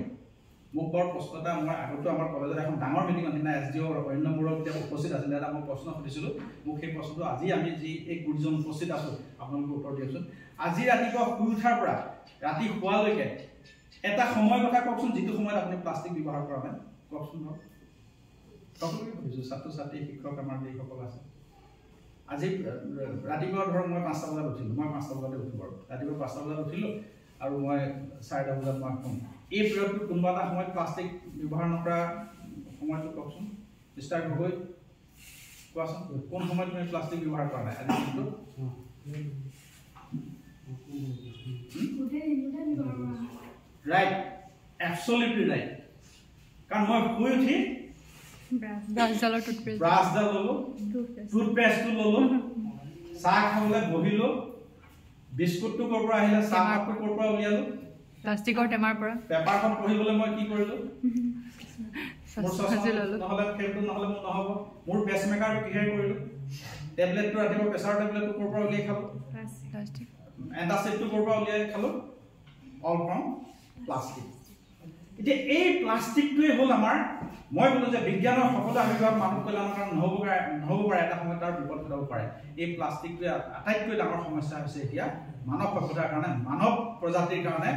মোক বৰ প্ৰশ্ন এটা মই আগতো আমাৰ কলেজত এখন ডাঙৰ মিটিং আছিল SDO অন্য মূৰক যেতিয়া উপস্থিত আছিল এটা মই প্ৰশ্ন সুধিছিলোঁ মোক সেই প্ৰশ্নটো আজি আমি যি এই গুৰুজন উপস্থিত আছোঁ আপোনালোকে উত্তৰ দিয়কচোন আজি ৰাতিপুৱা শুই উঠাৰ পৰা ৰাতি শুৱালৈকে এটা সময় কথা কওকচোন যিটো সময়ত আপুনি প্লাষ্টিক ব্যৱহাৰ কৰা নাই কওকচোন সকলোকে সুধিছোঁ ছাত্ৰ ছাত্ৰী শিক্ষক আমাৰ যিসকল আছে আজি ৰাতিপুৱা ধৰক মই 5টা বজাত উঠিলোঁ মই 5টা বজাতে উঠোঁ বাৰু ৰাতিপুৱা 5টা বজাত উঠিলোঁ আৰু মই 4টা বজাত মই শুম এই পিৰিয়ডটোত কোনোবা এটা সময়ত প্লাষ্টিক ব্যৱহাৰ নকৰা সময়টো কওকচোন ষ্টাৰ্ট হৈ কোৱাচোন কোন সময়ত তুমি প্লাষ্টিক ব্যৱহাৰ কৰা নাই আজি দিনটো ৰাইট এবছলিউটলি ৰাইট কাৰণ মই শুই উঠি ব্ৰাছ ডাল ললো টুথপেষ্টটো ললো চাহ খাবলৈ বহিলো বিস্কুটটো ক'ৰ পৰা আহিলে চাহ কাপটো ক'ৰ পৰা উলিয়ালো প্লাষ্টিকৰ টেমাৰ পৰা পেপাৰখন পঢ়িবলৈ মই কি কৰিলো নহ'লে খেলটো নহ'লে মোৰ নহ'ব মোৰ পেচমেকাৰটো কিহেৰে কৰিলো টেবলেটটো ৰাতিপুৱা প্ৰেছাৰ টেবলেটটো ক'ৰ পৰা উলিয়াই খালো প্লাষ্টিক এণ্টাচিডটো ক'ৰ পৰা উলিয়াই খালো অল ফ্ৰম প্লাষ্টিক এতিয়া এই প্লাষ্টিকটোৱে হ'ল আমাৰ মই বোলো যে বিজ্ঞানৰ সকলো আৱিৰ্ভাৱ মানৱ কল্যাণৰ কাৰণে নহ'ব পাৰে এটা সময়ত তাৰ বিপদ ঘটাব পাৰে এই প্লাষ্টিকটোৱে আটাইতকৈ ডাঙৰ সমস্যা হৈছে এতিয়া মানৱ সভ্যতাৰ কাৰণে মানৱ প্ৰজাতিৰ কাৰণে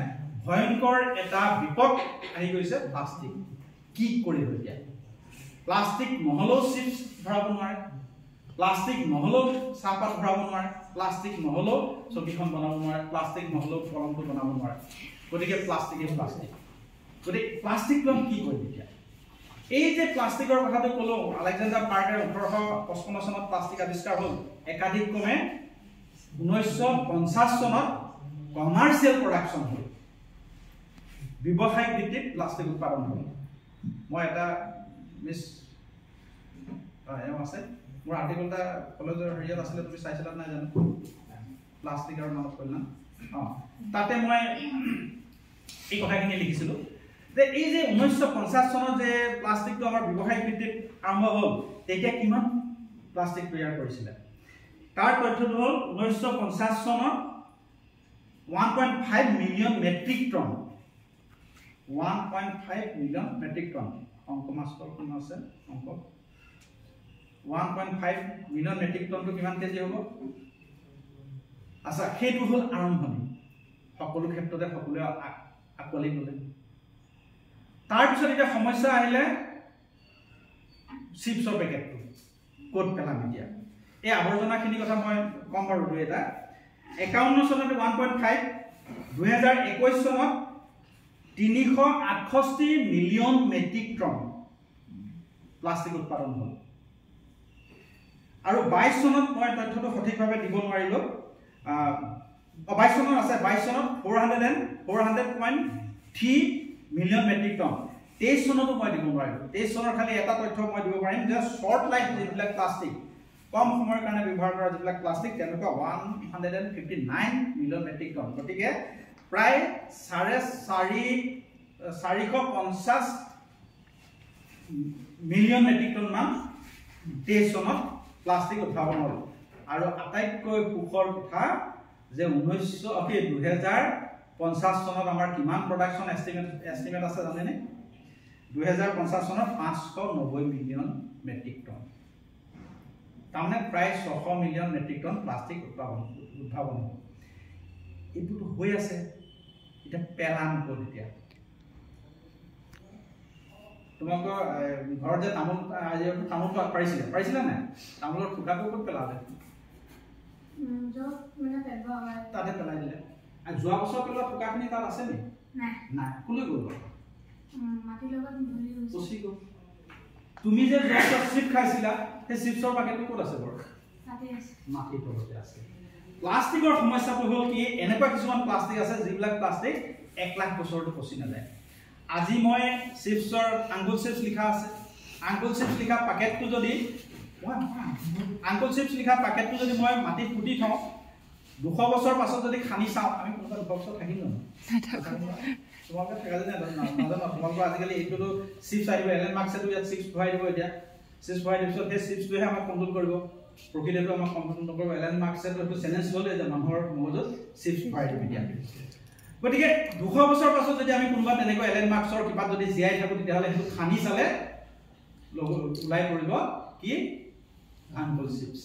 ভয়ংকৰ এটা বিপদ আহি গৈছে প্লাষ্টিক কি কৰিব এতিয়া প্লাষ্টিক নহ'লেও চিপছ ভৰাব নোৱাৰে প্লাষ্টিক নহ'লেও চাহপাত ভৰাব নোৱাৰে প্লাষ্টিক নহ'লেও ছবিখন বনাব নোৱাৰে প্লাষ্টিক নহ'লেও কলমটো বনাব নোৱাৰে গতিকে প্লাষ্টিকে প্লাষ্টিক গতিকে প্লাষ্টিকটো আমি কি কৰিম এতিয়া এই যে প্লাষ্টিকৰ কথাটো ক'লো আলেকজেণ্ডাৰ পাৰ্কাৰে 1855 চনত প্লাষ্টিক আৱিষ্কাৰ হ'ল একাধিক্ৰমে 1950 চনত কমাৰ্চিয়েল প্ৰডাকশ্যন হ'ল ব্যৱসায়িক ভিত্তিত প্লাষ্টিক উৎপাদন হ'ল মই এটা মিছ আছে মোৰ আৰ্টিকল এটা কলেজৰ হেৰিয়াত আছিলে তুমি চাইছিলা নাই জানো প্লাষ্টিক আৰু মানৱ কল্যাণ তাতে মই এই কথাখিনি লিখিছিলোঁ যে এই যে 1950 চনত যে প্লাষ্টিকটো আমাৰ ব্যৱসায়িক ভিত্তিত আৰম্ভ হ'ল তেতিয়া কিমান প্লাষ্টিক তৈয়াৰ কৰিছিলে তাৰ তথ্যটো হ'ল 1950 চনত 1.5 million metric ton 1.5 million metric ton অংক মাষ্টৰখন আছে অংক 1.5 মিলিয়ন মেট্ৰিক টনটো কিমান কেজি হ'ব আচ্ছা সেইটো হ'ল আৰম্ভণি সকলো ক্ষেত্ৰতে সকলোৱে আকোৱালি ল'লে তাৰপিছত এতিয়া সমস্যা আহিলে চিপছৰ পেকেটটো ক'ত পেলাম এতিয়া এই আৱৰ্জনাখিনিৰ কথা মই কম বাৰু দুই এটা 51 চনত 1.5 2021 চনত 368 মিলিয়ন মেট্ৰিক টন প্লাষ্টিক উৎপাদন হ'ল আৰু 22 চনত মই তথ্যটো সঠিকভাৱে দিব নোৱাৰিলোঁ 22 চনত আছে 22 চনত 400.3 মিলিয়ন মেট্ৰিক টন 23 চনতো মই দিব নোৱাৰিলোঁ 23 চনৰ খালি এটা তথ্য মই দিব পাৰিম যে শ্বৰ্ট লাইফ যিবিলাক প্লাষ্টিক কম সময়ৰ কাৰণে ব্যৱহাৰ কৰা যিবিলাক প্লাষ্টিক তেনেকুৱা 159 মিলিয়ন মেট্ৰিক টন গতিকে প্ৰায় 450 মিলিয়ন মেট্ৰিক টন মান 23 চনত প্লাষ্টিক উদ্ভাৱন হ'ল আৰু আটাইতকৈ সুখৰ কথা যে 2050 চনত আমাৰ কিমান প্ৰডাকশ্যন এষ্টিমেট আছে জানেনে 2050 চনত 590 মিলিয়ন মেট্ৰিক টন তাৰমানে প্ৰায় 600 মিলিয়ন মেট্ৰিক টন প্লাষ্টিক উদ্ভাৱন হ'ল এইটোতো হৈ আছে এটা পেলাম ক'ত এতিয়া তোমালোকৰ ঘৰত যে তামোলটো পাৰিছিলে নাই তামোলৰ টুকুৰাটো ক'ত পেলালে তাতে পেলাই দিলে আৰু যোৱা বছৰ পেলোৱা টুকুৰাখিনি তাত আছে নি নাই কোনে গ'ল পচি গ'ল তুমি যে যোৱা বছৰ চিপ খাইছিলা সেই চিপছৰ পেকেটটো ক'ত আছে বাৰু মাটিৰ তলতে আছে প্লাষ্টিকৰ সমস্যাটো হ'ল কি এনেকুৱা কিছুমান প্লাষ্টিক আছে যিবিলাক প্লাষ্টিক 1 লাখ বছৰটো পচি নাযায় আজি মই চিপছৰ আঙ্গুল চিপছ লিখা আছে আংকুল চিপছ লিখা পেকেটটো যদি আংকুল চিপছ লিখা পেকেটটো যদি মই মাটিত পুতি থওঁ 200 বছৰ পাছত যদি খানি চাওঁ আমি কোনোবা 200 বছৰ থাকিম জানো তোমালোকে থাকা যে নাজানো তোমালোকে আজিকালি এইটোতো চিপছ আহিব এলেন মাৰ্কছেটো ইয়াত চিপছ ভৰাই দিব এতিয়া চিপছ ভৰাই দিয়াৰ পিছত সেই চিপছটোহে আমাক কণ্ট্ৰল কৰিব প্ৰকৃতিটো আমাক কণ্ট্ৰল নকৰিব এলেন মাৰ্কছেটো এইটো চেলেঞ্জ ল'লে যে মানুহৰ মগজত চিপছ ভৰাই দিব এতিয়া গতিকে 200 বছৰ পাছত যদি আমি কোনোবা তেনেকৈ এলেন মাৰ্কছৰ কিবা যদি জীয়াই থাকো তেতিয়াহ'লে সেইটো খানি চালে ওলাই পৰিব কি আংকুল চিপছ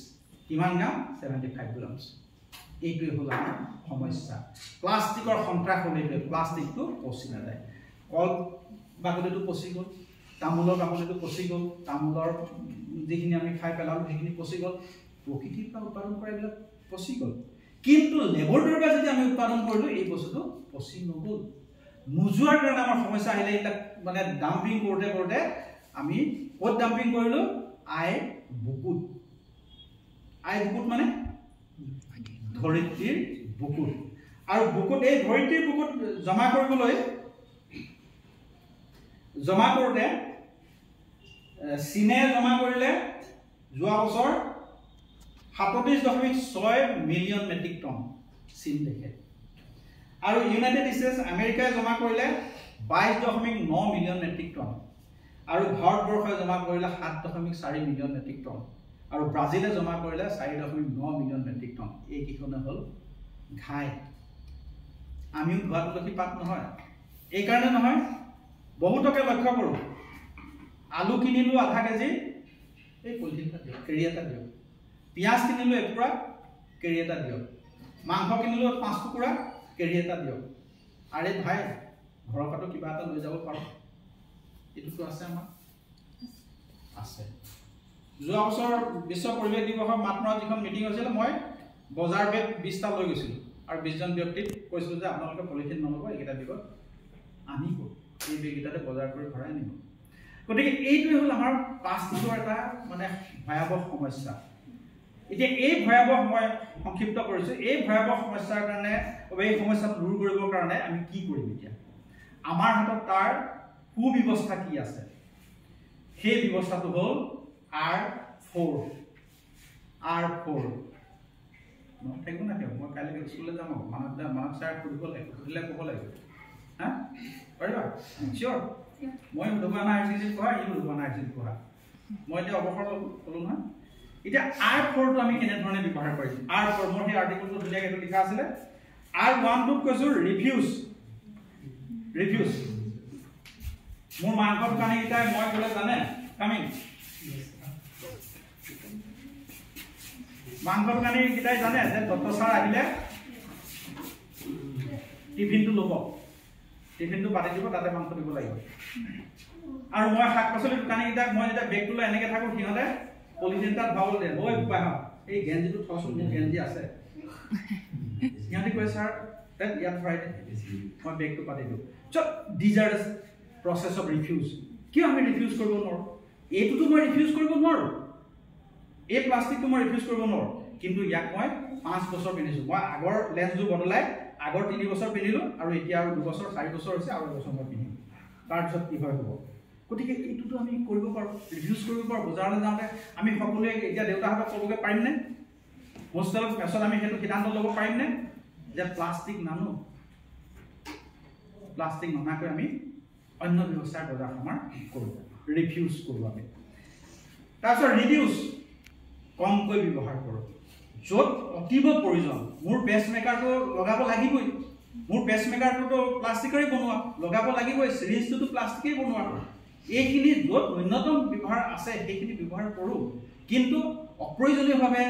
কিমান গ্ৰাম 75 গ্ৰামছ এইটোৱে হ'ল আমাৰ সমস্যা প্লাষ্টিকৰ সন্ত্ৰাস হ'লে প্লাষ্টিকটো পচি নাযায় কল বাকলিটো পচি গ'ল তামোলৰ বাকলিটো পচি গ'ল তামোলৰ যিখিনি আমি খাই পেলালোঁ সেইখিনি পচি গ'ল প্ৰকৃতিৰ পৰা উৎপাদন কৰা এইবিলাক পচি গ'ল কিন্তু লেবৰেটৰীৰ পৰা যদি আমি উৎপাদন কৰিলোঁ এই বস্তুটো পচি নগ'ল নোযোৱাৰ কাৰণে আমাৰ সমস্যা আহিলে এইবিলাক মানে ডাম্পিং কৰোঁতে আমি ক'ত ডাম্পিং কৰিলোঁ আই বুকুত মানে ধৰিত্ৰীৰ বুকুত আৰু বুকুত এই ধৰিত্ৰীৰ বুকুত জমা কৰোঁতে চীনে জমা কৰিলে যোৱা বছৰ 37.6 মিলিয়ন মেট্ৰিক টন চীন দেশে আৰু ইউনাইটেড ষ্টেটছ আমেৰিকাই জমা কৰিলে 22.9 মিলিয়ন মেট্ৰিক টন আৰু ভাৰতবৰ্ষই জমা কৰিলে 7.4 মিলিয়ন মেট্ৰিক টন আৰু ব্ৰাজিলে জমা কৰিলে 4.9 মিলিয়ন মেট্ৰিক টন এইকেইখনে হ'ল ঘাই আমিও ধোৱা তুলসী পাত নহয় এইকাৰণে নহয় বহুতকে লক্ষ্য কৰোঁ আলু কিনিলোঁ আধা কেজি এই পলিথিনটা দিয়ক কেৰি এটা দিয়ক পিঁয়াজ কিনিলোঁ এটুকুৰা কেৰি এটা দিয়ক মাংস কিনিলোঁ 5 টুকুৰা কেৰি এটা দিয়ক আৰে ভাই ঘৰৰ পৰাতো কিবা এটা লৈ যাব পাৰোঁ এইটোতো আছে আমাৰ আছে যোৱা বছৰ বিশ্ব পৰিৱেশ দিৱসৰ মাত্ৰ যিখন মিটিং হৈছিলে মই বজাৰ বেগ 20টা লৈ গৈছিলোঁ আৰু 20জন ব্যক্তিক কৈছিলোঁ যে আপোনালোকে পলিথিন নল'ব এইকেইটা বেগত আনিব এই বেগকেইটাতে বজাৰ কৰি ভৰাই আনিব গতিকে এইটোৱে হ'ল আমাৰ প্লাষ্টিকৰ এটা মানে ভয়াৱহ সমস্যা এতিয়া এই ভয়াৱহ মই সংক্ষিপ্ত কৰিছোঁ এই ভয়াৱহ সমস্যাৰ কাৰণে এই সমস্যাটো দূৰ কৰিবৰ কাৰণে আমি কি কৰিম এতিয়া আমাৰ হাতত তাৰ সুব্যৱস্থা কি আছে সেই ব্যৱস্থাটো হ'ল R4 থাকিব না কিয় মই কাইলৈ স্কুললৈ যাম মানৱ ছাৰ সুধিলে ক'ব লাগিব হা পাৰিবা চিয়'ৰ মই দুবানা আৰ্চিজিত পঢ়া ই দুবানা আৰ্চিজিত পঢ়া মই এতিয়া অৱসৰ ক'লোঁ নহয় এতিয়া R4টো আমি কেনেধৰণে ব্যৱহাৰ কৰিম R4 মোৰ সেই আৰ্টিকলটো ধুনীয়াকৈ লিখা আছিলে R1টোত কৈছোঁ ৰিফিউজ মোৰ মাংস দোকানীকেইটাই মই ক'লে জানে কামিং মাংস দোকানীকেইটাই জানে যে দত্ত ছাৰ আহিলে টিফিনটো ল'ব টিফিনটো পাতি দিব তাতে মাংস দিব লাগিব আৰু মই শাক পাচলি দোকানীকেইটাক মই যেতিয়া বেগটো লৈ এনেকৈ থাকোঁ সিহঁতে পলিথিন তাত ভাবল দিয়ে ঐ উপায় হওক এই গেঞ্জিটো থচোন মোৰ গেঞ্জি আছে সিহঁতে কয় ছাৰ ইয়াত ভৰাই দে মই বেগটো পাতি দিওঁ these are process of refuse কিয় আমি ৰিফিউজ কৰিব নোৱাৰোঁ এইটোতো মই ৰিফিউজ কৰিব নোৱাৰোঁ এই প্লাষ্টিকটো মই ৰিফিউজ কৰিব নোৱাৰোঁ কিন্তু ইয়াক মই 5 বছৰ পিন্ধিছোঁ মই আগৰ লেন্সযোৰ বদলাই আগৰ 3 বছৰ পিন্ধিলোঁ আৰু এতিয়া আৰু 2 বছৰ 4 বছৰ হৈছে আৰু 1 বছৰ মই পিন্ধিম তাৰপিছত কি হয় হ'ব গতিকে এইটোতো আমি কৰিব পাৰোঁ ৰিফিউজ কৰিব পাৰোঁ বজাৰলৈ যাওঁতে আমি সকলোৱে এতিয়া দেউতাহঁতক ক'বগৈ পাৰিমনে হোষ্টেলত মেছত আমি সেইটো সিদ্ধান্ত ল'ব পাৰিমনে যে প্লাষ্টিক ননাকৈ আমি অন্য ব্যৱস্থাৰ বজাৰ সমাৰ কৰোঁ ৰিফিউজ কৰোঁ আমি তাৰপিছত ৰিডিউচ কমকৈ ব্যৱহাৰ কৰোঁ য'ত অতীব প্ৰয়োজন মোৰ পেচমেকাৰটো লগাব লাগিবই মোৰ পেচমেকাৰটোতো প্লাষ্টিকৰে বনোৱা লগাব লাগিবই চিৰিঞ্জটোতো প্লাষ্টিকেই বনোৱা এইখিনি য'ত ন্যূনতম ব্যৱহাৰ আছে সেইখিনি ব্যৱহাৰ কৰোঁ কিন্তু অপ্ৰয়োজনীয়ভাৱে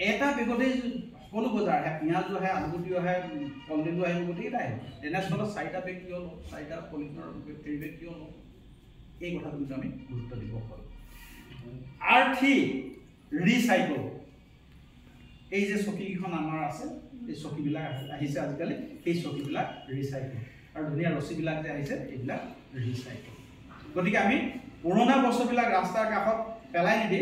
এটা বেগতে সকলো বজাৰ আহে পিঁয়াজো আহে আলুগুটিও আহে কলডিলো আহিব গোটেইকেইটা আহিব তেনেস্থলত 4টা বেগ কিয় লওঁ 4টা পলিথিনৰ কেৰি বেগ কিয় লওঁ এই কথাটো কিন্তু আমি গুৰুত্ব দিব পাৰোঁ R3 ৰিচাইকল এই যে চকীকেইখন আমাৰ আছে এই চকীবিলাক আহিছে আজিকালি এই চকীবিলাক ৰিচাইকল আৰু ধুনীয়া ৰছীবিলাক যে আহিছে এইবিলাক ৰিচাইকল গতিকে আমি পুৰণা বস্তুবিলাক ৰাস্তাৰ কাষত পেলাই নিদি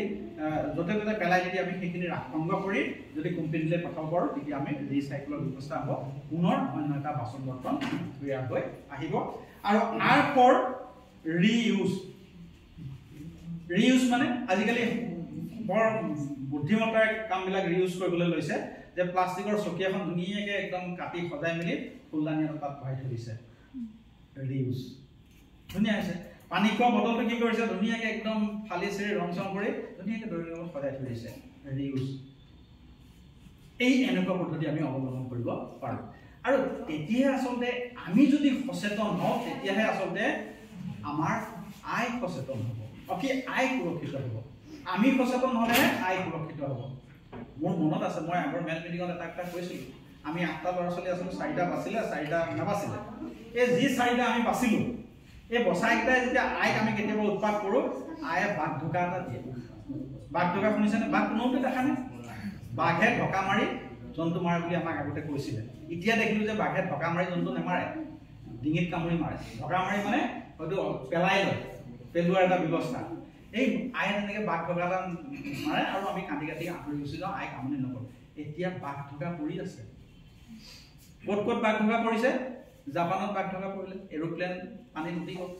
য'তে ত'তে পেলাই নিদি আমি সেইখিনি সংগ্ৰহ কৰি যদি কোম্পানীলৈ পঠাব পাৰোঁ তেতিয়া আমি ৰিচাইকলৰ ব্যৱস্থা হ'ব পুনৰ অন্য এটা বাচন বৰ্তন তৈয়াৰ হৈ আহিব আৰু R4 ৰিইউজ ৰিউজ মানে আজিকালি বৰ বুদ্ধিমত্তাৰ কামবিলাক ৰিউজ কৰিবলৈ লৈছে যে প্লাষ্টিকৰ চকী এখন ধুনীয়াকৈ একদম কাটি সজাই মেলি ফুলদানি আৰু তাত ভৰাই থৈ দিছে ৰিউজ ধুনীয়া হৈছে পানী খোৱা বটলটো কি কৰিছে ধুনীয়াকৈ একদম ফালি চিৰি ৰং চং কৰি ধুনীয়াকৈ দৰি লগত সজাই থৈ দিছে ৰিউজ এই এনেকুৱা পদ্ধতি আমি অৱলম্বন কৰিব পাৰোঁ আৰু তেতিয়াহে আচলতে আমি যদি সচেতন হওঁ তেতিয়াহে আচলতে আমাৰ আই সচেতন হ'ব অকি আই সুৰক্ষিত হ'ব আমি সচেতন হ'লেহে আই সুৰক্ষিত হ'ব মোৰ মনত আছে মই আগৰ মেল মিটিঙত এটা কৈছিলোঁ আমি 8টা ল'ৰা ছোৱালী আছিলোঁ 4টা বাছিলে 4টা নাবাছিলে এই যি 4টা আমি বাছিলোঁ এই বচাইকেইটাই যেতিয়া আইক আমি কেতিয়াবা উৎপাত কৰোঁ আয়ে বাঘ ঢোকা এটা দিয়ে বাঘ ঢোকা শুনিছেনে বাঘ কোনোতে দেখা নাই বাঘে ঢকা মাৰি জন্তু মাৰে বুলি আমাক আগতে কৈছিলে এতিয়া দেখিলোঁ যে বাঘে ঢকা মাৰি জন্তু নেমাৰে ডিঙিত কামুৰি মাৰে ঢকা মাৰি মানে হয়তো পেলাই লয় পেলোৱাৰ এটা ব্যৱস্থা এই আই তেনেকৈ বাঘ ঢকা এটা মাৰে আৰু আমি কান্দি কাটি আঁতৰি গুচি যাওঁ আইক আমনি নকৰোঁ এতিয়া বাঘ ঢকা পৰি আছে ক'ত ক'ত বাঘ ঢকা পৰিছে জাপানত বাঘ ঢকা পৰিলে এৰোপ্লেন পানীত উটি গ'ল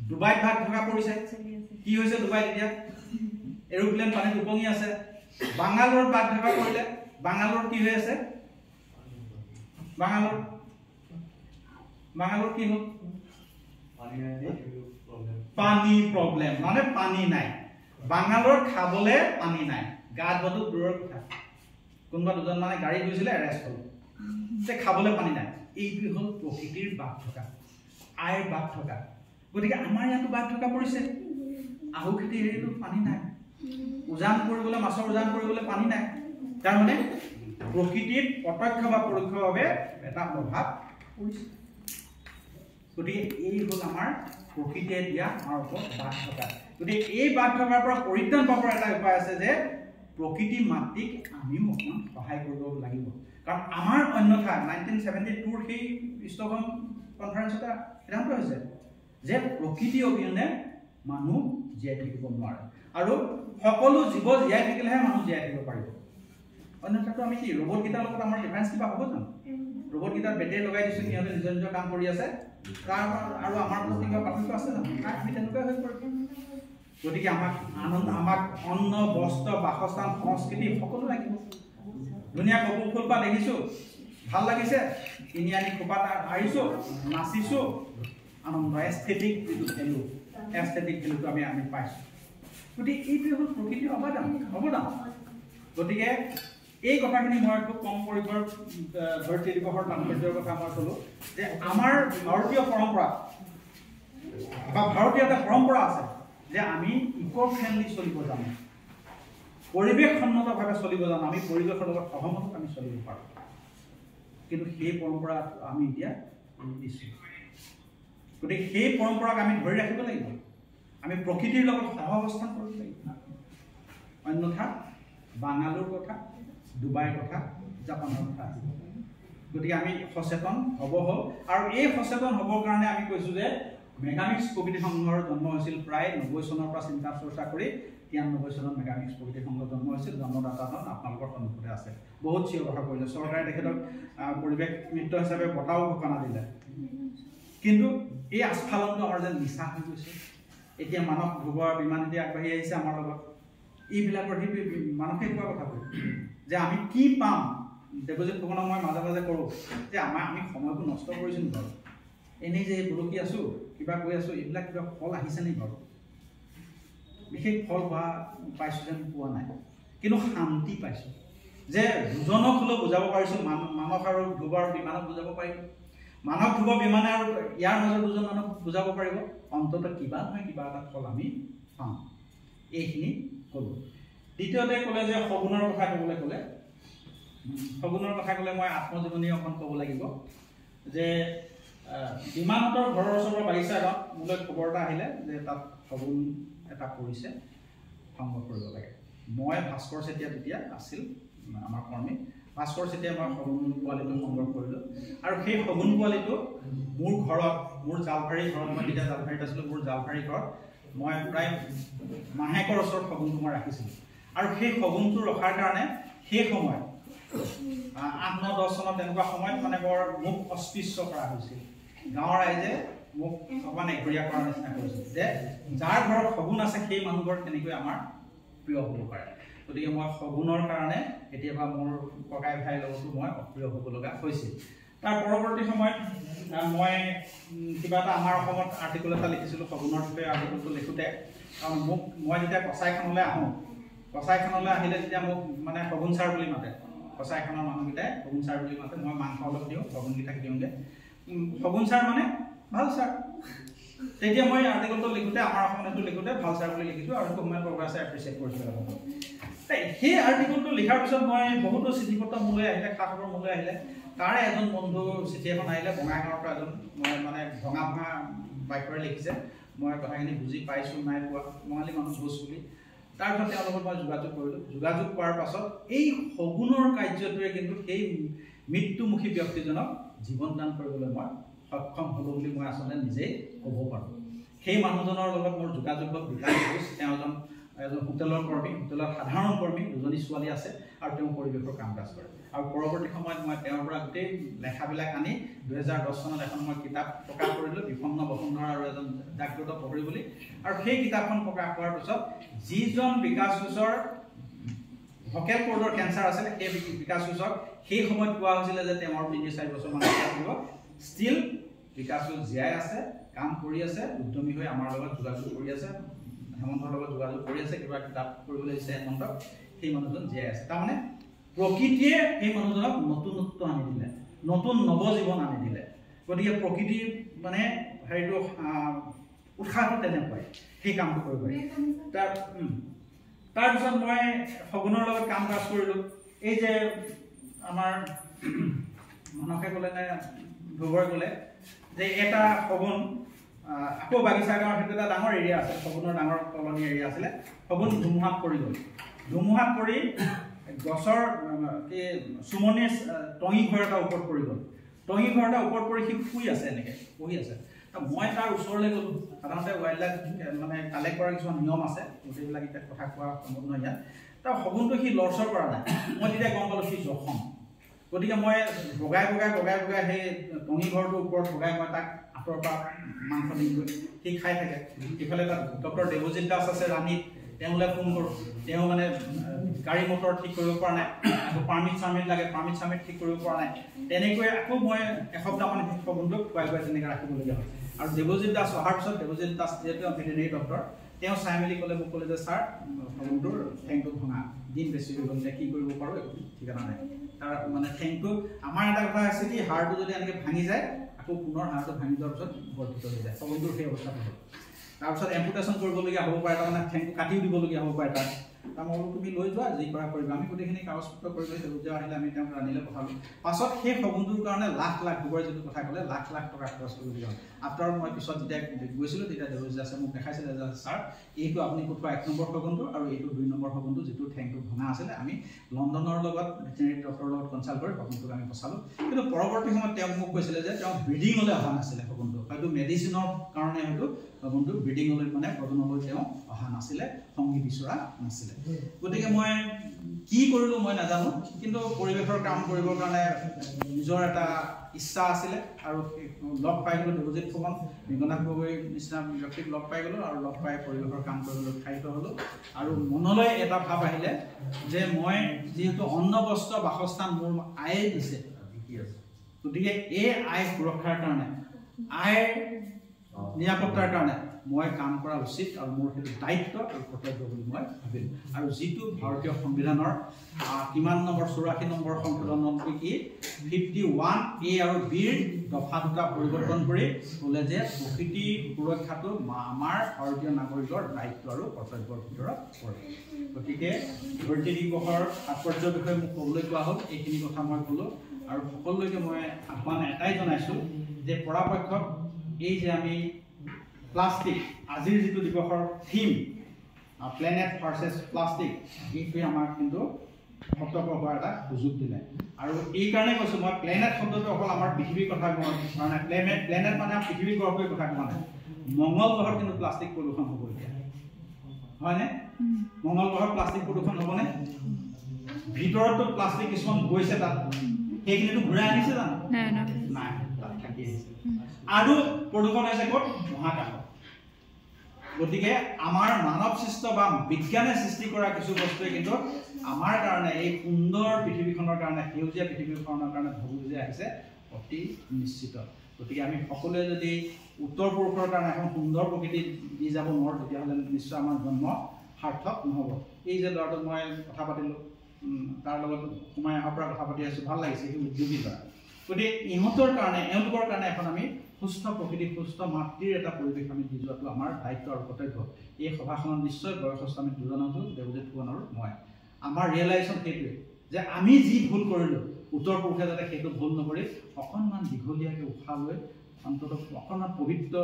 ডুবাইত বাঘ ঢকা পৰিছে কি হৈছে ডুবাইত এতিয়া এৰোপ্লেন পানীত উপঙি আছে বাংগালোৰত বাঘ ঢকা পৰিলে বাংগালোৰত কি হৈ আছে বাংগালোৰ কি হ'ল পানী প্ৰব্লেম মানে পানী নাই বাংগালোৰত খাবলৈ পানী নাই গা ধোৱাটো দূৰৰ কথা কোনোবা দুজন মানে গাড়ী গৈছিলে এৰেষ্ট হ'ল যে খাবলৈ পানী নাই এইটো হ'ল প্ৰকৃতিৰ বাঘ ঢকা আইৰ বাঘ ঢকা গতিকে আমাৰ ইয়াতো বাঘ ঢকা পৰিছে আহু খেতি হেৰিটো পানী নাই উজান কৰিবলৈ মাছৰ উজান কৰিবলৈ পানী নাই তাৰমানে প্ৰকৃতিত প্ৰত্যক্ষ বা পৰোক্ষভাৱে এটা প্ৰভাৱ পৰিছে গতিকে এই হ'ল আমাৰ প্ৰকৃতিয়ে দিয়া আমাৰ ওপৰত বাঘ ঢকা গতিকে এই বাঘ ঢকাৰ পৰা পৰিত্ৰাণ পাবৰ এটা উপায় আছে যে প্ৰকৃতি মাতৃক আমিও অকণমান সহায় কৰিব লাগিব কাৰণ আমাৰ অন্যথা 1972 সেই ষ্টকহোম কনফাৰেন্সত সিদ্ধান্ত হৈছে যে প্ৰকৃতি অবিহনে মানুহ জীয়াই থাকিব নোৱাৰে আৰু সকলো জীৱ জীয়াই থাকিলেহে মানুহ জীয়াই থাকিব পাৰিব অন্যথাটো আমি কি ৰবটকেইটাৰ লগত আমাৰ ডিফাৰেঞ্চ কিবা হ'ব জানো ৰবটকেইটাত বেটেৰী লগাই দিছোঁ সিহঁতে নিজৰ নিজৰ কাম কৰি আছে তাৰ আৰু আমাৰ প্ৰতি কিবা পাৰ্থক্য আছে জানো আমি তেনেকুৱাই হৈ পৰিম গতিকে আমাক আনন্দ আমাক অন্ন বস্ত্ৰ বাসস্থান সংস্কৃতি সকলো লাগিব ধুনীয়া কপৌ ফুলপাহ দেখিছোঁ ভাল লাগিছে কিনি আনি খোপাত আহিছোঁ নাচিছোঁ আনন্দ এস্থেটিক যিটো ভেলু এস্থেটিক ভেলুটো আমি পাইছোঁ গতিকে এইটোৱে হ'ল প্ৰকৃতিৰ অৱদান গতিকে এই কথাখিনি মই খুব কম পৰিসৰ ধৰিত্ৰী দিৱসৰ তাৎপৰ্যৰ কথা মই ক'লোঁ যে আমাৰ ভাৰতীয় পৰম্পৰা বা ভাৰতীয় এটা পৰম্পৰা আছে যে আমি ইক' ফ্ৰেণ্ডলি চলিব জানো পৰিৱেশসন্মতভাৱে চলিব জানো আমি পৰিৱেশৰ লগত সহমতত আমি চলিব পাৰোঁ কিন্তু সেই পৰম্পৰা আমি এতিয়া দিছোঁ গতিকে সেই পৰম্পৰাক আমি ধৰি ৰাখিব লাগিব আমি প্ৰকৃতিৰ লগত সহাৱস্থান কৰিব লাগিব অন্যথা বাংগালোৰ কথা ডুবাইৰ কথা জাপানৰ কথা গতিকে আমি সচেতন হ'ব হ'ল আৰু এই সচেতন হ'বৰ কাৰণে আমি কৈছোঁ যে মেগামিক্স প্ৰকৃতি সংঘৰ জন্ম হৈছিল প্ৰায় 90 চনৰ পৰা চিন্তা চৰ্চা কৰি 93 চনত মেগামিক্স প্ৰকৃতি সংঘ জন্ম হৈছিল জন্মদাতাজন আপোনালোকৰ সন্মুখতে আছে বহুত চিঞৰ বাখৰ কৰিলে চৰকাৰে তেখেতক পৰিৱেশ মিত্ৰ হিচাপে বঁটাও ঘোষণা দিলে কিন্তু এই আস্ফালনটো আমাৰ যেন মিছা হৈ গৈছে এতিয়া মানৱ ধ্ৰুৱৰ বিমান এতিয়া আগবাঢ়ি আহিছে আমাৰ লগত এইবিলাকৰ সেইটো মানসিক হোৱা কথা কয় যে আমি কি পাম দেৱজিৎ ফুকনক মই মাজে মাজে কৰোঁ যে আমি সময়বোৰ নষ্ট কৰিছোঁ নেকি বাৰু এনেই যে বৰকি আছোঁ কিবা কৈ আছোঁ এইবিলাক কিবা ফল আহিছে নেকি বাৰু বিশেষ ফল পাইছোঁ যেন পোৱা নাই কিন্তু শান্তি পাইছোঁ যে দুজনক হ'লেও বুজাব পাৰিছোঁ মানৱ আৰু ধ্ৰুৱৰ বিমানক বুজাব পাৰিব মানৱ ধ্ৰুৱ বিমানে আৰু ইয়াৰ মাজৰ দুজন মানুহক বুজাব পাৰিব অন্ততঃ কিবা নহয় কিবা এটা ফল আমি পাম এইখিনি ক'লোঁ দ্বিতীয়তে ক'লে যে সগুণৰ কথা ক'বলৈ ক'লে সগুণৰ কথা ক'লে মই আত্মজীৱনী অকণ ক'ব লাগিব যে বিমানতৰ ঘৰৰ ওচৰৰ বাগিচা এটাত মোলৈ খবৰ এটা আহিলে যে তাত সগুণ এটা পৰিছে সংগ্ৰহ কৰিব লাগে মই ভাস্কৰ চেতিয়া তেতিয়া আছিল আমাৰ কৰ্মী ভাস্কৰ চেতিয়া মই সগুণ পোৱালিটো সংগ্ৰহ কৰিলোঁ আৰু সেই সগুণ পোৱালিটো মোৰ ঘৰত মোৰ জালফাৰী ঘৰত মই তেতিয়া জালফাৰীত আছিলোঁ মোৰ জালফাৰী ঘৰত মই প্ৰায় মাহেকৰ ওচৰত সগুণটো মই ৰাখিছিলোঁ আৰু সেই সগুণটো ৰখাৰ কাৰণে সেই সময়ত 8-9-10 চনত তেনেকুৱা সময়ত মানে বৰ মুখ অস্পৃশ্য কৰা হৈছিল গাঁৱৰ ৰাইজে মোক অকণমান এঘৰীয়া কৰাৰ নিচিনা কৰিছিল যে যাৰ ঘৰত সগুণ আছে সেই মানুহ ঘৰত কেনেকৈ আমাৰ প্ৰিয় হ'ব পাৰে। গতিকে মই সগুণৰ কাৰণে কেতিয়াবা মোৰ ককাই ভাইৰ লগতো মই অপ্ৰিয় হ'ব লগা হৈছিল। তাৰ পৰৱৰ্তী সময়ত মই কিবা এটা আমাৰ অসমত আৰ্টিকল এটা লিখিছিলোঁ সগুণৰ বিষয়ে। আৰ্টিকলটো লিখোঁতে কাৰণ মই যেতিয়া কছাইখনলৈ আহোঁ, কছাইখনলৈ আহিলে তেতিয়া মোক মানে সগুণ ছাৰ বুলি মাতে। কছাইখনৰ মানুহকেইটাই সগুণ ছাৰ বুলি মাতে। মই মাংস অলপ দিওঁ, সগুণকেইটাক দিওঁগৈ। সগুণ ছাৰ মানে ভাল ছাৰ। তেতিয়া মই আৰ্টিকলটো লিখোঁতে আমাৰ অসমতো লিখোঁতে ভাল ছাৰ বুলি লিখিছোঁ আৰু হোমেন বৰগোহাঁই ছাৰে এপ্ৰিচিয়েট কৰিছিলোঁ। সেই আৰ্টিকলটো লিখাৰ পিছত মই বহুতো চিঠি পত্ৰ মোলৈ আহিলে, খা খবৰ মোলৈ আহিলে। তাৰে এজন বন্ধু চিঠি এখন আহিলে বঙাইগাঁৱৰ পৰা এজন, মই মানে ভঙা বাক্যৰে লিখিছে, মই কথাখিনি বুজি পাইছোঁ নাই পোৱা, বঙালী মানুহ বুজ বুলি। তাৰপিছত তেওঁৰ লগত মই যোগাযোগ কৰিলোঁ। যোগাযোগ কৰাৰ পাছত এই সগুণৰ কাৰ্যটোৱে কিন্তু সেই মৃত্যুমুখী ব্যক্তিজনক জীৱন দান কৰিবলৈ মই সক্ষম হ'ব বুলি মই আচলতে নিজেই ক'ব পাৰোঁ। সেই মানুহজনৰ লগত মোৰ যোগাযোগ হ'ল বিকাশ ঘোষ। তেওঁ এজন হোটেলৰ কৰ্মী, হোটেলৰ সাধাৰণ কৰ্মী, দুজনী ছোৱালী আছে আৰু তেওঁ পৰিৱেশৰ কাম কাজ কৰে। আৰু পৰৱৰ্তী সময়ত মই তেওঁৰ পৰা গোটেই লেখাবিলাক আনি 2010 চনত এখন মই কিতাপ প্ৰকাশ কৰিলোঁ, বিপন্ন বসুন্ধৰা আৰু এজন জাগ্ৰত প্ৰহৰী বুলি। আৰু সেই কিতাপখন প্ৰকাশ কৰাৰ পিছত যিজন বিকাশ ঘোষৰ ভকেল কৰ্ডৰ কেঞ্চাৰ আছিলে, সেই বিকাশ ঘোষক সেই সময়ত কোৱা হৈছিলে যে তেওঁৰ 3-4 বছৰমান থাকিব। ষ্টিল বিকাশ ঘোষ জীয়াই আছে, কাম কৰি আছে, উদ্যমী হৈ আমাৰ লগত যোগাযোগ কৰি আছে, হেমন্তৰ লগত যোগাযোগ কৰি আছে, কিবা কিতাপ কৰিবলৈ দিছে হেমন্তক। সেই মানুহজন জীয়াই আছে। তাৰমানে প্ৰকৃতিয়ে সেই মানুহজনক নতুনত্ব আনি দিলে, নতুন নৱজীৱন আনি দিলে। গতিকে প্ৰকৃতিৰ মানে হেৰিটো উৎসাহটো তেনেকুৱাই, সেই কামটো কৰিব পাৰি। তাৰপিছত মই সগুণৰ লগত কাম কাজ কৰিলোঁ। এই যে আমাৰ মানসে ক'লে নে ধ্ৰুৱই ক'লে যে এটা সগুণ আকৌ বাগিচা গাঁৱৰ সেইটো এটা ডাঙৰ এৰিয়া আছে, সগুণৰ ডাঙৰ কলনী এৰিয়া আছিলে। সগুণ ধুমুহাত পৰি গ'ল। ধুমুহাত পৰি গছৰ কি চুমনি টঙি ঘৰ এটা ওপৰত পৰি গ'ল। টঙি ঘৰ এটা ওপৰত পৰি সি শুই আছে, এনেকৈ বহি আছে। মই তাৰ ওচৰলৈ গ'লোঁ। সাধাৰণতে ৱাইল্ড লাইফ মানে কালেক্ট কৰাৰ কিছুমান নিয়ম আছে, গোটেইবিলাক এতিয়া কথা কোৱা সম্ভৱ নহয় ইয়াত। তাৰ সগুণটো সি লৰচৰ কৰা নাই। মই তেতিয়া গম পালোঁ সি জখম। গতিকে মই বগাই সেই টঙি ঘৰটোৰ ওপৰত বগাই মই তাক আঁতৰৰ পৰা মাংস দিমগৈ। সি খাই থাকে। ইফালে তাত ডক্টৰ দেৱজিৎ দাস আছে ৰাণীত, তেওঁলৈ ফোন কৰোঁ। তেওঁ মানে গাড়ী মটৰ ঠিক কৰিব পৰা নাই, আকৌ পাৰ্মিট লাগে, পাৰ্মিট ঠিক কৰিব পৰা নাই। তেনেকৈ আকৌ মই এসপ্তাহমান সগুণটোক খুৱাই তেনেকৈ ৰাখিবলগীয়া হয়। আৰু দেৱজিৎ দাস অহাৰ পিছত, দেৱজিৎ দাস যিহেতু ভেটেনেৰী ডক্টৰ, তেওঁ চাই মেলি ক'লে, মোক ক'লে যে ছাৰ সগুণটোৰ ঠেংটো ভঙা, দিন বেছি হৈ গ'ল, কি কৰিব পাৰোঁ একো ঠিকনা নাই। তাৰ মানে ঠেংটো আমাৰ এটা কথা আছে কি হাড়টো যদি এনেকৈ ভাঙি যায়, আকৌ পুনৰ হাড়টো ভাঙি যোৱাৰ পিছত বৰ্ধিত হৈ যায়। সগুণটোৰ সেই অৱস্থাটো হ'ল। তাৰপিছত এম্পুটেশ্যন কৰিবলগীয়া হ'ব পাৰে, তাৰমানে ঠেংটো কাটিও দিবলগীয়া হ'ব পাৰে তাত। মই বোলো তুমি লৈ যোৱা, যি কৰা কৰিবা। আমি গোটেইখিনি কাগজ পত্ৰ কৰি লৈ সেউজীয়া আহিলে আমি তেওঁক ৰান্ধিলে পঠালোঁ। পাছত সেই সগুণটোৰ কাৰণে লাখ দুবাৰ যিটো কথা ক'লে লাখ টকা খৰচ কৰিবলগীয়া হ'ল। আফটাৰ মই পিছত যেতিয়া গৈছিলোঁ তেতিয়া দেৱজিৎ দাসে মোক দেখাইছিলে যে ছাৰ এইটো আপুনি পঠোৱা 1 নম্বৰ সগুণটো আৰু এইটো 2 নম্বৰ সগুণটো, যিটো ঠেংটো ভঙা আছিলে, আমি লণ্ডনৰ লগত ভেটেনেৰী ডক্টৰৰ লগত কনচাল্ট কৰি সগুণটোক আমি পচালোঁ। কিন্তু পৰৱৰ্তী সময়ত তেওঁ মোক কৈছিলে যে তেওঁ ব্ৰিডিঙলৈ অহা নাছিলে সগুণটো, হয়তো মেডিচিনৰ কাৰণে হয়তো সগুণটো ব্ৰিডিঙলৈ মানে প্ৰজননলৈ তেওঁ অহা নাছিলে, সংগী বিচৰা নাছিলে। গতিকে মই কি কৰিলোঁ মই নাজানো, কিন্তু পৰিৱেশৰ কাম কৰিবৰ কাৰণে নিজৰ এটা ইচ্ছা আছিলে আৰু লগ পাই গ'লোঁ দেৱজিৎ ফুকন, মৃগনাথ গগৈৰ নিচিনা ব্যক্তিক লগ পাই গ'লোঁ আৰু লগ পাই পৰিৱেশৰ কাম কৰিবলৈ উৎসাহিত হ'লোঁ। আৰু মনলৈ এটা ভাৱ আহিলে যে মই যিহেতু অন্ন বস্ত্ৰ বাসস্থান মোৰ আয়ে দিছে, গতিকে এই আয় সুৰক্ষাৰ কাৰণে, আয়ৰ নিৰাপত্তাৰ কাৰণে মই কাম কৰা উচিত আৰু মোৰ সেইটো দায়িত্ব আৰু কৰ্তব্য বুলি মই ভাবিলোঁ। আৰু যিটো ভাৰতীয় সংবিধানৰ কিমান নম্বৰ 84 নম্বৰ সংশোধনত কি 51A আৰু Bৰ দফা 2 পৰিৱৰ্তন কৰি ক'লে যে প্ৰকৃতি সুৰক্ষাটো আমাৰ ভাৰতীয় নাগৰিকৰ দায়িত্ব আৰু কৰ্তব্যৰ ভিতৰত পৰে। গতিকে ধৰিত্ৰী দিৱসৰ তাৎপৰ্যৰ বিষয়ে মোক ক'বলৈ কোৱা হ'ল, এইখিনি কথা মই ক'লোঁ। আৰু সকলোলৈকে মই আহ্বান এটাই জনাইছোঁ যে পৰাপক্ষত এই যে আমি প্লাষ্টিক, আজিৰ যিটো দিৱসৰ থিম প্লেনেট ভাৰ্চেছ প্লাষ্টিক, এইটোৱে আমাক কিন্তু সতৰ্ক হোৱাৰ এটা সুযোগ দিলে। আৰু এই কাৰণে কৈছোঁ মই প্লেনেট শব্দটো অকল আমাৰ পৃথিৱীৰ কথা কোৱা নাই, প্লেনেট মানে পৃথিৱীৰ গ্ৰহটোৰ কথা কোৱা নাই। মংগল গ্ৰহত কিন্তু প্লাষ্টিক প্ৰদূষণ হ'ব এতিয়া, হয়নে? মংগল গ্ৰহত প্লাষ্টিক প্ৰদূষণ হ'বনে? ভিতৰতো প্লাষ্টিক কিছুমান গৈছে তাত, সেইখিনিতো ঘূৰাই আনিছে জানো? নাই, তাত ভাইটি আহিছে আৰু প্ৰদূষণ হৈছে ক'ত মহাকাশত গতিকে আমাৰ মানৱ সৃষ্ট বা বিজ্ঞানে সৃষ্টি কৰা কিছু বস্তুৱে কিন্তু আমাৰ কাৰণে এই সুন্দৰ পৃথিৱীখনৰ কাৰণে সেউজীয়া পৃথিৱীখনৰ কাৰণে ভাবি যে আহিছে অতি নিশ্চিত গতিকে আমি সকলোৱে যদি উত্তৰ পুৰুষৰ কাৰণে এখন সুন্দৰ প্ৰকৃতি দি যাব নোৱাৰোঁ তেতিয়াহ'লে নিশ্চয় আমাৰ জন্ম সাৰ্থক নহ'ব এই যে ল'ৰাটোক মই কথা পাতিলোঁ তাৰ লগত সোমাই অহাৰ পৰা কথা পাতি আছোঁ ভাল লাগিছে সেই উদ্যোগী ল'ৰা গতিকে ইহঁতৰ কাৰণে এওঁলোকৰ কাৰণে এখন আমি সুস্থ প্ৰকৃতি সুস্থ মাতৃৰ এটা পৰিৱেশ আমি দি যোৱাটো আমাৰ দায়িত্ব আৰু কৰ্তব্য এই সভাখনত নিশ্চয় বয়সস্থ আমি দুজন আছোঁ দেৱজিৎ ফুকন আৰু মই আমাৰ ৰিয়েলাইজেশ্যন সেইটোৱে যে আমি যি ভুল কৰিলোঁ উত্তৰ পুৰুষে যাতে সেইটো ভুল নকৰি অকণমান দীঘলীয়াকৈ উশাহ লৈ অন্ততঃ অকণমান পবিত্ৰ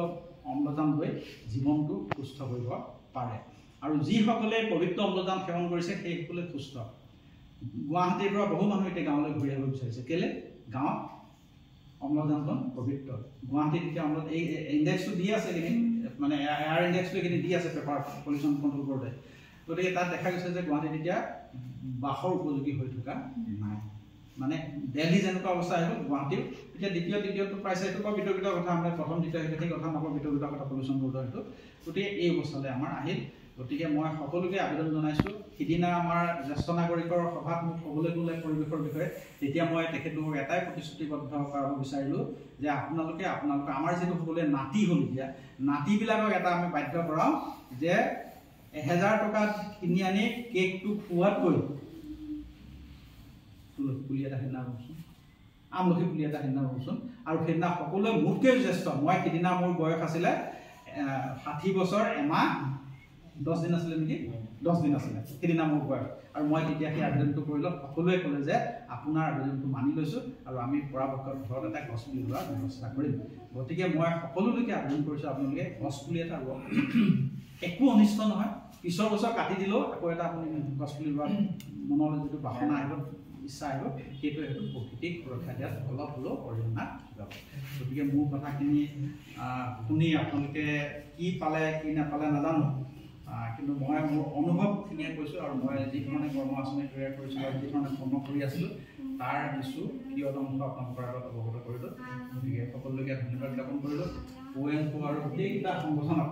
অম্লজান লৈ জীৱনটো সুস্থ কৰিব পাৰে আৰু যিসকলে পবিত্ৰ অম্লজান সেৱন কৰিছে সেইসকলে সুস্থ গুৱাহাটীৰ পৰা বহু মানুহ এতিয়া গাঁৱলৈ ঘূৰি আহিব বিচাৰিছে কেলে গাঁৱত অম্লজানখন পবিত্ৰ গুৱাহাটীত এতিয়া এই ইণ্ডেক্সটো দি আছে এইখিনি মানে এয়াৰ ইণ্ডেক্সটো এইখিনি দি আছে পেপাৰ পলিউশ্যন কণ্ট্ৰল কৰোঁতে গতিকে তাত দেখা গৈছে যে গুৱাহাটীত এতিয়া বাসৰ উপযোগী হৈ থকা নাই মানে দিল্লী যেনেকুৱা অৱস্থা আহিব গুৱাহাটীও এতিয়া দ্বিতীয় তৃতীয়টো পাইছে সেইটো বৰ বিতৰ্কিত কথা আমাৰ প্ৰথম দ্বিতীয় সেই কথা নকওঁ বিতৰ্কিত কথা পলিউশ্যন কৰোঁতে সেইটো গতিকে এই অৱস্থালৈ আমাৰ আহিল গতিকে মই সকলোকে আবেদন জনাইছোঁ সিদিনা আমাৰ জ্যেষ্ঠ নাগৰিকৰ সভাত মোক ক'বলৈ গ'লে পৰিৱেশৰ বিষয়ে তেতিয়া মই তেখেতলোকক এটাই প্ৰতিশ্ৰুতিবদ্ধ কৰাব বিচাৰিলোঁ যে আপোনালোকে আমাৰ যিটো সকলোৱে নাতি হ'ল এতিয়া নাতিবিলাকক এটা আমি বাধ্য কৰাওঁ যে 1000 টকাত কিনি আনি কেকটো খোৱাতকৈ পুলি এটা সেইদিনা ৰুচোন আমলখি পুলি এটা সেইদিনা ৰুচোন আৰু সেইদিনা সকলোৱে মোতকৈ জ্যেষ্ঠ মই সিদিনা মোৰ বয়স আছিলে 60 বছৰ এমাহ 10 দিন আছিলে নেকি 10 দিন আছিলে সেইদিনা মোৰ বয়স আৰু মই তেতিয়া সেই আবেদনটো কৰিলোঁ সকলোৱে ক'লে যে আপোনাৰ আবেদনটো মানি লৈছোঁ আৰু আমি পৰাপক্ষত ঘৰত এটা গছ পুলি ৰোৱাৰ ব্যৱস্থা কৰিম গতিকে মই সকলোলৈকে আবেদন কৰিছোঁ আপোনালোকে গছ পুলি এটা ৰোৱক একো অনিষ্ট নহয় পিছৰ বছৰ কাটি দিলেও আকৌ এটা আপুনি গছ পুলি ৰোৱাৰ মনলৈ যিটো বাসনা আহিব ইচ্ছা আহিব সেইটো প্ৰকৃতিক সুৰক্ষা দিয়াত অলপ হ'লেও অৰিহণা যোগাব গতিকে মোৰ কথাখিনি শুনি আপোনালোকে কি পালে কি নাপালে নাজানো কিন্তু মই মোৰ অনুভৱখিনিয়ে কৈছোঁ আৰু মই যিধৰণে কৰ্ম আঁচনি তৈয়াৰ কৰিছিলোঁ আৰু যিধৰণে কৰ্ম কৰি আছিলোঁ তাৰ কিছু কিয়ত অংশ আপোনালোকৰ আগত অৱগত কৰিলোঁ গতিকে সকলোকে ধন্যবাদ জ্ঞাপন কৰিলোঁ ONFO আৰু গোটেইকেইটা সংগঠনক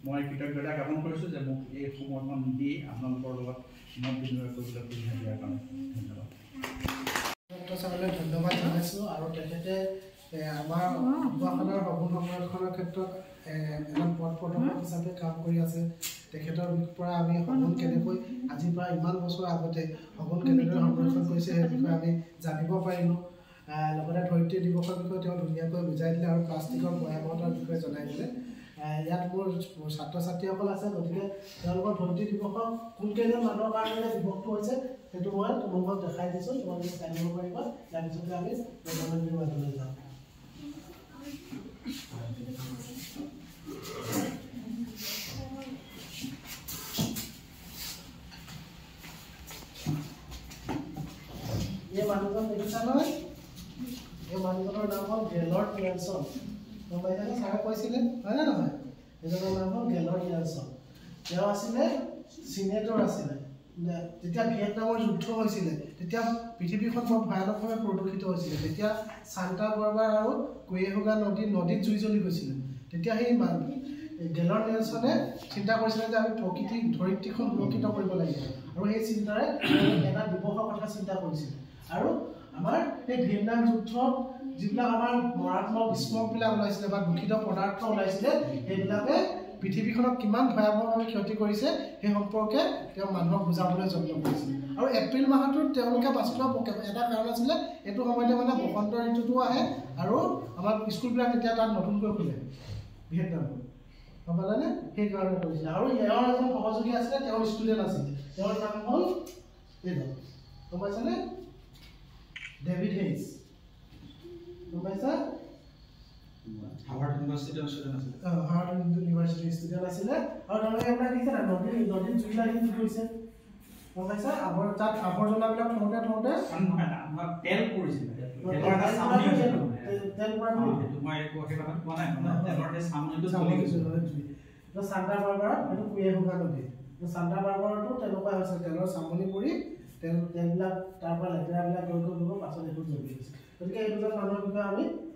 মই কৃতজ্ঞতা জ্ঞাপন কৰিছোঁ যে মোক এই সমৰ্থন দি আপোনালোকৰ লগত মত বিনিময় কৰিবলৈ সুবিধা দিয়াৰ কাৰণে ধন্যবাদ ধন্যবাদ জনাইছোঁ আৰু তেখেতে আমাৰ গুৱাহাটীৰ সপোন সংৰক্ষণৰ ক্ষেত্ৰত এজন পথ প্ৰদৰ্শক হিচাপে কাম কৰি আছে তেখেতৰ পৰা আমি সপোন কেনেকৈ আজিৰ পৰা ইমান বছৰ আগতে সপোন কেনেদৰে সংৰক্ষণ কৰিছে সেই বিষয়ে আমি জানিব পাৰিলোঁ লগতে ধৰিত্ৰী দিৱসৰ বিষয়ে তেওঁ ধুনীয়াকৈ বুজাই দিলে আৰু প্লাষ্টিকৰ ভয়াৱহতাৰ বিষয়ে জনাই দিলে ইয়াত মোৰ ছাত্ৰ ছাত্ৰীসকল আছে গতিকে তেওঁলোকৰ ধৰিত্ৰী দিৱসৰ কোনকেইজন মানুহৰ কাৰণে দিৱসটো হৈছে সেইটো মই তোমালোকক দেখাই দিছোঁ তোমালোকে জানিব পাৰিবা ইয়াৰ পিছতে আমি প্ৰধানমন্ত্ৰীৰ মাজলৈ যাওঁ এই মানুহজন দেখিছা নহয় এই মানুহজনৰ নাম হ'ল গেলৰ্ড নিয়েলছন গম পাইছানে ছাৰে কৈছিলে হয়নে নহয় এজনৰ নাম হ'ল গেলৰ্ড নিয়েলছন তেওঁ আছিলে চিনেটৰ আছিলে যেতিয়া ভিয়েটনামৰ যুদ্ধ হৈছিলে তেতিয়া পৃথিৱীখন বৰ ভয়ানকভাৱে প্ৰদূষিত হৈছিলে তেতিয়া চান্টা বাৰবাৰা আৰু কুৱেহুগা নদীত জুই জ্বলি গৈছিলে তেতিয়া সেই গেলৰ্ড নিয়েলছনে চিন্তা কৰিছিলে যে আমি প্ৰকৃতিক ধৰিত্ৰীখন সুৰক্ষিত কৰিব লাগিব আৰু সেই চিন্তাৰে এটা দিৱসৰ কথা চিন্তা কৰিছিলে আৰু আমাৰ এই ভিয়েটনাম যুদ্ধত যিবিলাক আমাৰ মাৰাত্মক স্মগবিলাক ওলাইছিলে বা দূষিত পদাৰ্থ ওলাইছিলে সেইবিলাকে পৃথিৱীখনক কিমান ভয়াৱহভাৱে ক্ষতি কৰিছে সেই সম্পৰ্কে তেওঁ মানুহক বুজাবলৈ যত্ন কৰিছিল আৰু এপ্ৰিল মাহটোত তেওঁলোকে বাছি লোৱা এটা কাৰণ আছিলে এইটো সময়তে মানে বসন্ত ঋতুটো আহে আৰু আমাৰ স্কুলবিলাক তেতিয়া তাত নতুনকৈ খোলে ভিয়েটনামত গম পালানে সেইকাৰণে কৰিছিলে আৰু ইয়াৰ এজন সহযোগী আছিলে তেওঁৰ ষ্টুডেণ্ট আছিলে তেওঁৰ নাম হ'ল এইজন গম পাইছানে ডেভিড হেইজ গম পাইছা হাৰ্ভাৰ্ড ইউনিভাৰ্চিটিৰ ষ্টুডেণ্ট আছিলে হাৰ্ভাৰ্ড ইউনিভাৰ্চিটিৰ ষ্টুডেণ্ট আছিলে আৰু তেওঁলোকে আপোনাৰ দেখিছে না নদীত জুই লাগি কি কৰিছে গম পাইছা তাত আৱৰ্জনাবিলাক থওঁতে তেল পৰিছিলে তেল পৰা চান্টা বাৰবাৰাত সেইটো কুৱেহুগা নদী চান্টা বাৰবাৰাতো তেনেকুৱা হৈছে তেলৰ চামনি পৰি তেলবিলাক তাৰ পৰা লেতেৰাবিলাক গৈ গৈ পাছত এইটো জ্বলি গৈছে গতিকে এই দুজন মানুহৰ বিষয়ে আমি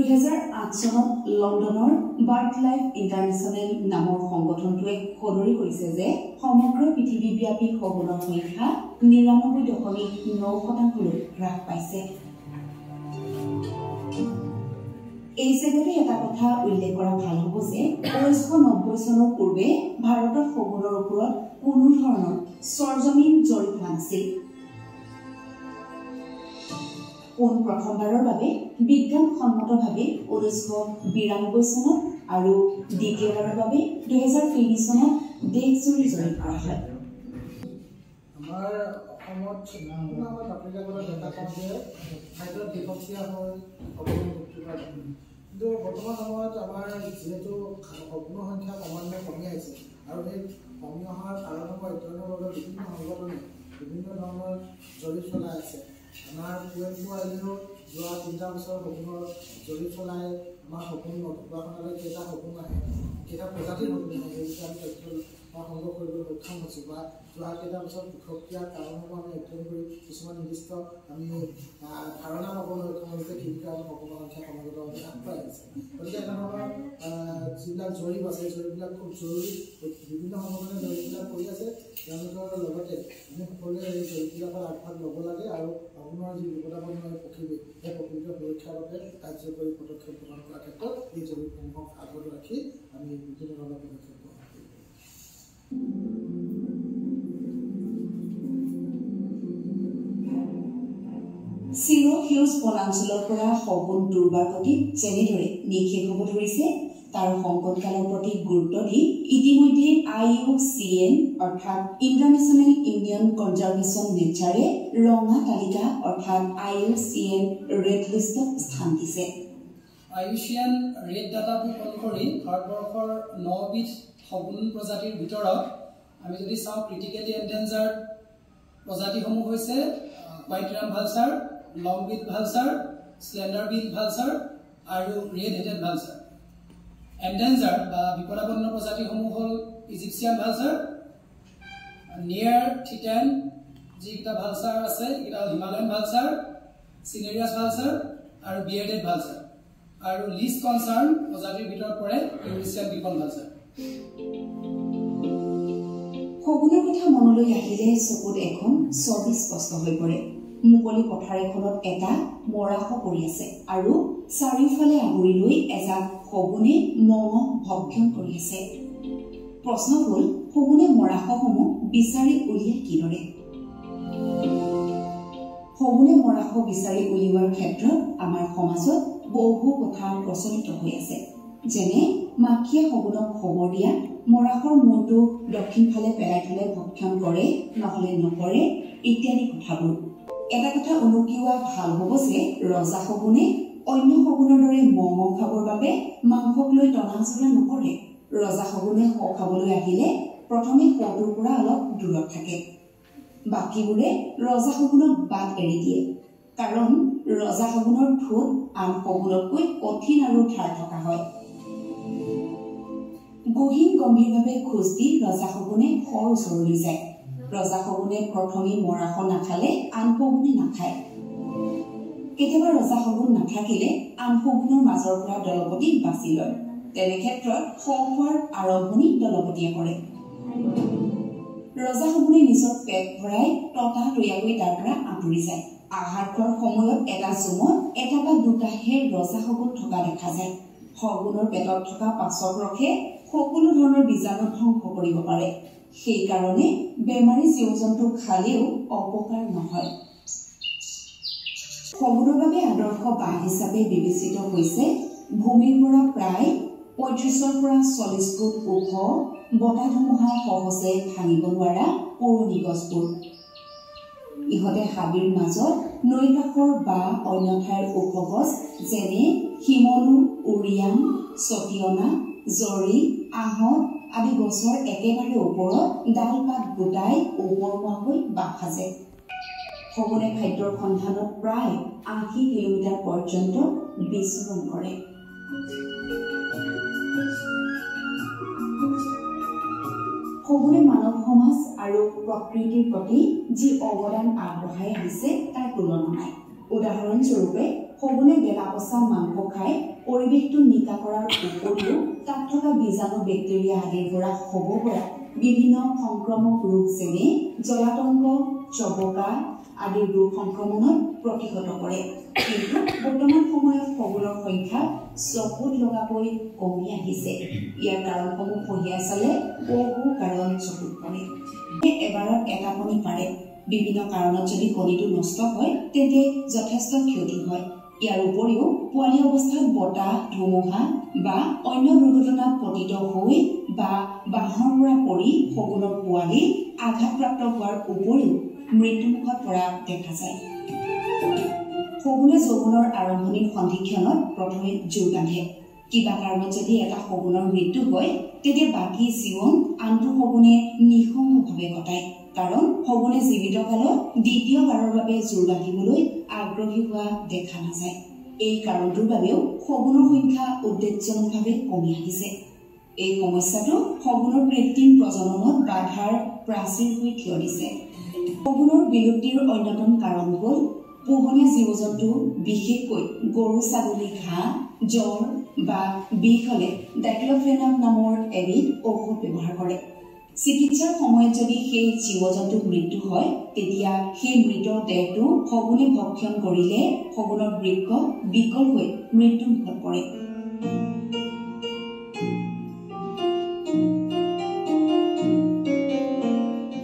2008 চনত লণ্ডনৰ বাৰ্ড লাইফ ইণ্টাৰনেশ্যনেল নামৰ সংগঠনটোৱে সদৰি কৰিছে যে সমগ্ৰ পৃথিৱীব্যাপী শগুনৰ সংখ্যা 99.9% হ্ৰাস পাইছে। এই চেগতে এটা কথা উল্লেখ কৰা ভাল হ'ব যে 1990 চনৰ পূৰ্বে ভাৰতত শগুনৰ ওপৰত কোনো ধৰণৰ সৰজমিন জৰীপ হোৱা নাছিল। কোন প্ৰথমবাৰৰ বাবে বিজ্ঞানসন্মতভাৱে 1992 চনত আৰু দ্বিতীয়বাৰৰ বাবে 2023 চনত দেশজুৰি জৰীপ কৰা হয়। আমাৰ অসমত আমাৰ বাতৰিকাকতত দেখা পাওঁ যে খাদ্যত দীপক্ষীয়া হৈ শগুনৰ মৃত্যু হয়। কিন্তু বৰ্তমান সময়ত আমাৰ যিহেতু শগুনৰ সংখ্যা ক্ৰমান্বয়ে কমি আহিছে আৰু এই কমি অহাৰ কাৰণৰ পৰা অধ্যয়নৰ বাবে বিভিন্ন সংগঠনে বিভিন্ন ধৰণৰ জৰীপ চলাই আছে। আমাৰ পুৱাইলেও যোৱা 3টা বছৰ শগুনৰ জৰীপ চলাই আমাৰ শগুন ঢকুৱাখানালৈ কেইটা শগুন আহে, কেইটা প্ৰজাতিৰ শগুন আহে, সেই বিষয়ে আমি তথ্য সংগ্ৰহ কৰিবলৈ সক্ষম হৈছোঁ বা যোৱা কেইটা বছৰ কৃষকীয়াৰ কাৰণসমূহ আমি অধ্যয়ন কৰি কিছুমান নিৰ্দিষ্ট আমি ধাৰণা পাবলৈ সক্ষম হৈছোঁ সেই বিষয়ে আমি শগুনৰ সংখ্যা ক্ৰমাগতভাৱে হ্ৰাস পাই আহিছে। গতিকে এনেধৰণৰ যিবিলাক জৰীপ আছে এই জৰীপবিলাক খুব জৰুৰী। বিভিন্ন সংগঠনে জৰীপবিলাক কৰি আছে, তেওঁলোকৰ লগতে আমি সকলোৱে এই জৰীপবিলাকৰ আগভাগ ল'ব লাগে আৰু শগুনৰ যি বিপদাপন্ন পৃথিৱী সেই প্ৰকৃতিৰ সুৰক্ষাৰ বাবে কাৰ্যকৰী পদক্ষেপ গ্ৰহণ কৰাৰ ক্ষেত্ৰত এই জৰীপসমূহক আগত ৰাখি আমি বিভিন্ন ধৰণৰ পদক্ষেপ গ্ৰহণ কৰিব। চিৰসেউজ বনাঞ্চলৰ পৰা শগুন দুৰ্বাৰ প্ৰতি যেনেদৰে নিষেধ হ'ব ধৰিছে তাৰ সংকটকালৰ প্ৰতি গুৰুত্ব দি ইতিমধ্যে IUCN অৰ্থাৎ ইণ্টাৰনেশ্যনেল ইউনিয়ন কনজাৰভেশ্যন নেচাৰে ৰঙা তালিকা অৰ্থাৎ IUCN ৰেড লিষ্টত স্থান দিছে। IUCN ৰেড ডাটাবুক অনুসৰি ভাৰতবৰ্ষৰ 9বিধ শগুন প্ৰজাতিৰ ভিতৰত আমি যদি চাওঁ ক্ৰিটিকেলি এণ্ডেঞ্জাৰ্ড প্ৰজাতিসমূহ হৈছে হোৱাইট ৰাম ভালচাৰ, লং বিল ভালচাৰ, স্লেণ্ডাৰ বিল ভালচাৰ আৰু ৰেড হেডেড ভালচাৰ। এণ্ডেঞ্জাৰ্ড বা বিপদাপন্ন প্ৰজাতিসমূহ হ'ল ইজিপচিয়ান ভালচাৰ, নিয়াৰ থিটেন যিকেইটা ভালচাৰ আছে এইকেইটা হ'ল হিমালয়ান ভালচাৰ, চিনেৰিয়াছ ভালচাৰ আৰু বিয়েৰ্ডেড ভালচাৰ। আৰু লিষ্ট কনচাৰ্ণ প্ৰজাতিৰ ভিতৰত পৰে ইউৰেছিয়ান বিকন ভালচাৰ। শগুনৰ কথা মনলৈ আহিলে চকুত এখন ছবি স্পষ্ট হৈ পৰে। মুকলি পথাৰ এখনত এটা মৰাশ পৰি আছে আৰু চাৰিওফালে আগুৰি লৈ এজাক শগুনে মঙহ ভক্ষণ কৰি আছে। প্ৰশ্ন হ'ল শগুনে মৰাশসমূহ বিচাৰি উলিয়াই কিদৰে? শগুনে মৰাশ বিচাৰি উলিওৱাৰ ক্ষেত্ৰত আমাৰ সমাজত বহু কথা প্ৰচলিত হৈ আছে, যেনে মাখিয়া শগুনক খবৰ দিয়া, মৰাশৰ মূৰটো দক্ষিণ ফালে পেলাই থলে ভক্ষণ কৰে নহলে নকৰে ইত্যাদি কথাবোৰ। এটা কথা অনুকিওৱা ভাল হ'ব যে ৰজা শগুনে অন্য শগুনৰ দৰে মঙহ খাবৰ বাবে মাংসক লৈ টনাজৰা নকৰে। ৰজা শগুনে শ খাবলৈ আহিলে প্ৰথমে শটোৰ পৰা অলপ দূৰত থাকে, বাকীবোৰে ৰজা শগুনক বাট এৰি দিয়ে, কাৰণ ৰজা শগুনৰ ঠোঁট আন শগুনতকৈ কঠিন আৰু ধাৰ থকা হয়। গহীন গম্ভীৰভাৱে খোজ দি ৰজা শগুনে শৰ ওচৰলৈ যায়। ৰজা শগুনে প্ৰথমে মৰাশ নাখালে আন শগুনে নাখায়। কেতিয়াবা ৰজা শগুন নাথাকিলে আন শগুনৰ মাজৰ পৰা দলপতি বাছি লয়। তেনে ক্ষেত্ৰত খোৱাৰ আৰম্ভণি দলপতিয়ে কৰে। ৰজা শগুনে নিজৰ পেট ভৰাই ততা তৈয়াকৈ তাৰ পৰা আঁতৰি যায়। আহাৰ খোৱাৰ সময়ত এটা জুমত এটা বা দুটাহে ৰজা শগুন থকা দেখা যায়। শগুনৰ পেটত থকা পাচক ৰসে সকলো ধৰণৰ বীজাণু ধ্বংস কৰিব পাৰে। সেইকাৰণে বেমাৰী জীৱ জন্তু খালেও অপকাৰ নহয়। শগুনৰ বাবে আদৰ্শ বাঁহ হিচাপে বিবেচিত হৈছে ভূমিৰ পৰা প্ৰায় 35 পৰা 40 ফুট ওখ, বতাহ ধুমুহা সহজে ভাঙিব নোৱাৰা পুৰণি গছবোৰ। ইহঁতে হাবিৰ মাজত নৈ কাষৰ বা অন্য ঠাইৰ ওখ গছ যেনে শিমলু, উৰিয়াম, চটিয়না, জৰি, আহঁত আদি গছৰ একেবাৰে ওপৰত ডাল পাত গোটাই ওপৰমুৱাকৈ বাঁহ সাজে। শগুনে খাদ্যৰ সন্ধানত প্ৰায় 80 কিলোমিটাৰ পৰ্যন্ত বিচৰণ কৰে। শগুনে মানৱ সমাজ আৰু প্ৰকৃতিৰ প্ৰতি যি অৱদান আগবঢ়াই আহিছে তাৰ তুলনা নাই। উদাহৰণস্বৰূপে শগুনে গেলা পচা মাংস খাই পৰিৱেশটো নিকা কৰাৰ উপৰিও তাত থকা বীজাণু বেক্টেৰিয়া আদিৰ পৰা হ'ব পৰা বিভিন্ন সংক্ৰমক ৰোগ যেনে জলাতংক চবকা আদিৰ ৰোগ সংক্ৰমণত প্ৰতিহত কৰে কিন্তু বৰ্তমান সময়ত শগুনৰ সংখ্যা চকুত লগাকৈ কমি আহিছে ইয়াৰ কাৰণসমূহ পঢ়িয়াই চালে বহু কাৰণ চকুত পৰে এবাৰত এটা কণী পাৰে বিভিন্ন কাৰণত যদি কণীটো নষ্ট হয় তেন্তে যথেষ্ট ক্ষতি হয় ইয়াৰ উপৰিও পোৱালি অৱস্থাত বতাহ ধুমুহা বা অন্য দুৰ্ঘটনাত পতিত হৈ বা বাহৰ পৰা পৰি শগুনৰ পোৱালি আঘাতপ্ৰাপ্ত হোৱাৰ উপৰিও মৃত্যুমুখত পৰা দেখা যায় শগুনে যৌৱনৰ আৰম্ভণিৰ সন্ধিক্ষণত প্ৰথমে জোৰ বান্ধে কিবা কাৰণত যদি এটা শগুনৰ মৃত্যু হয় তেতিয়া বাকী জীৱন আনটো শগুনে নিঃসংগভাৱে কটায় কাৰণ শগুনে জীৱিত কালত দ্বিতীয়বাৰৰ বাবে জোৰ বান্ধিবলৈ আগ্ৰহী হোৱা দেখা নাযায় এই কাৰণটোৰ বাবেও শগুনৰ সংখ্যা উদ্বেগজনকভাৱে কমি আহিছে এই সমস্যাটো শগুনৰ কৃত্ৰিম প্ৰজননত বাধাৰ প্ৰাচীৰ হৈ থিয় দিছে শগুনৰ বিলুপ্তিৰ অন্যতম কাৰণ হ'ল পোহনীয়া জীৱ-জন্তু বিশেষকৈ গৰু ছাগলী ঘাঁহ জ্বৰ বা বিষ হ'লে ডাইক্ল'ফেনাক নামৰ এবিধ ঔষধ ব্যৱহাৰ কৰে চিকিৎসাৰ সময়ত যদি সেই জীৱ-জন্তুৰ মৃত্যু হয় তেতিয়া সেই মৃত দেহটো শগুনে ভক্ষণ কৰিলে শগুনৰ বৃক্ক বিকল হৈ মৃত্যুমুখত পৰে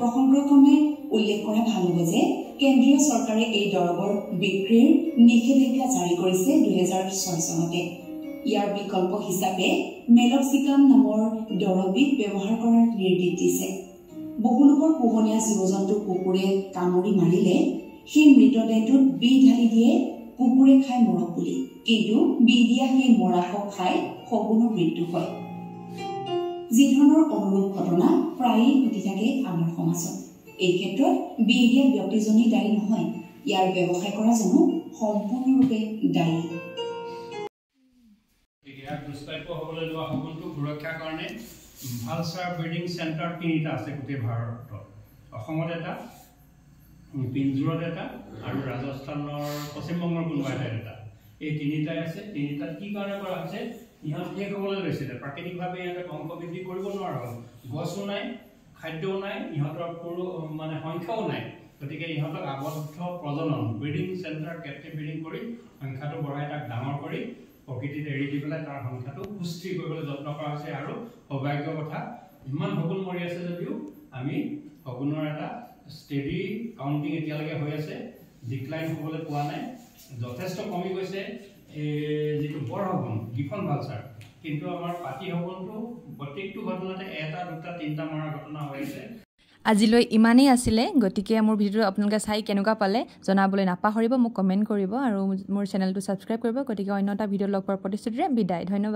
প্ৰসংগক্ৰমে উল্লেখ কৰা ভাল হ'ব যে কেন্দ্ৰীয় চৰকাৰে এই দৰৱৰ বিক্ৰীৰ নিষেধাজ্ঞা জাৰি কৰিছে 2006 চনতে ইয়াৰ বিকল্প হিচাপে মেলক্সিকাম নামৰ দৰৱবিধ ব্যৱহাৰ কৰাৰ নিৰ্দেশ দিছে বহু লোকৰ পোহনীয়া জীৱ-জন্তু কুকুৰে কামুৰি মাৰিলে সেই মৃতদেহটোত বি ঢালি দিয়ে কুকুৰে খাই মৰক বুলি কিন্তু বি দিয়া সেই মৰাশ খাই শগুনৰ মৃত্যু হয় যি ধৰণৰ অনুৰূপ ঘটনা প্ৰায়েই ঘটি থাকে আমাৰ সমাজত এই ক্ষেত্ৰত বি দিয়া ব্যক্তিজনী দায়ী নহয় ইয়াৰ ব্যৱসায় কৰাজনো সম্পূৰ্ণৰূপে দায়ী ইয়াৰ দুষ্প্ৰাপ্য হ'বলৈ লোৱা শগুনটোক সুৰক্ষাৰ কাৰণে ভালচাৰ ব্ৰিডিং চেণ্টাৰ 3টা আছে গোটেই ভাৰতত অসমত এটা পিঞ্জোৰত এটা আৰু ৰাজস্থানৰ পশ্চিমবংগৰ কোনোবা এটা এই 3টাই আছে 3টাত কি কাৰণে কৰা হৈছে ইহঁত শেষ হ'বলৈ লৈছিলে প্ৰাকৃতিকভাৱে ইহঁতে বংশ বৃদ্ধি কৰিব নোৱাৰা হ'ল গছো নাই খাদ্যও নাই ইহঁতৰ মানে সংখ্যাও নাই গতিকে ইহঁতক আবদ্ধ প্ৰজনন ব্ৰিডিং চেণ্টাৰ কেপটিভ ব্ৰিডিং কৰি সংখ্যাটো বঢ়াই তাক ডাঙৰ কৰি প্ৰকৃতিত এৰি দি পেলাই তাৰ সংখ্যাটো সুস্থিৰ কৰিবলৈ যত্ন কৰা হৈছে আৰু সৌভাগ্যৰ কথা ইমান শগুন মৰি আছে যদিও আমি শগুনৰ এটা ষ্টেডি কাউণ্টিং এতিয়ালৈকে হৈ আছে ডিক্লাইন হ'বলৈ পোৱা নাই যথেষ্ট কমি গৈছে যিটো বৰ শগুন গিফন ভালচাৰ কিন্তু আমাৰ পাতি শগুনটো প্ৰত্যেকটো ঘটনাতে এটা দুটা তিনিটা মৰাৰ ঘটনা হৈ আছে আজিলৈ ইমানেই আছিলে গতিকে মোৰ ভিডিঅ' আপোনালোকে চাই কেনেকুৱা পালে জনাবলৈ নাপাহৰিব মোক কমেণ্ট কৰিব আৰু মোৰ চেনেলটো ছাবস্ক্ৰাইব কৰিব গতিকে অন্য এটা ভিডিঅ' লগ পোৱাৰ প্ৰতিশ্ৰুতিৰে বিদায় ধন্যবাদ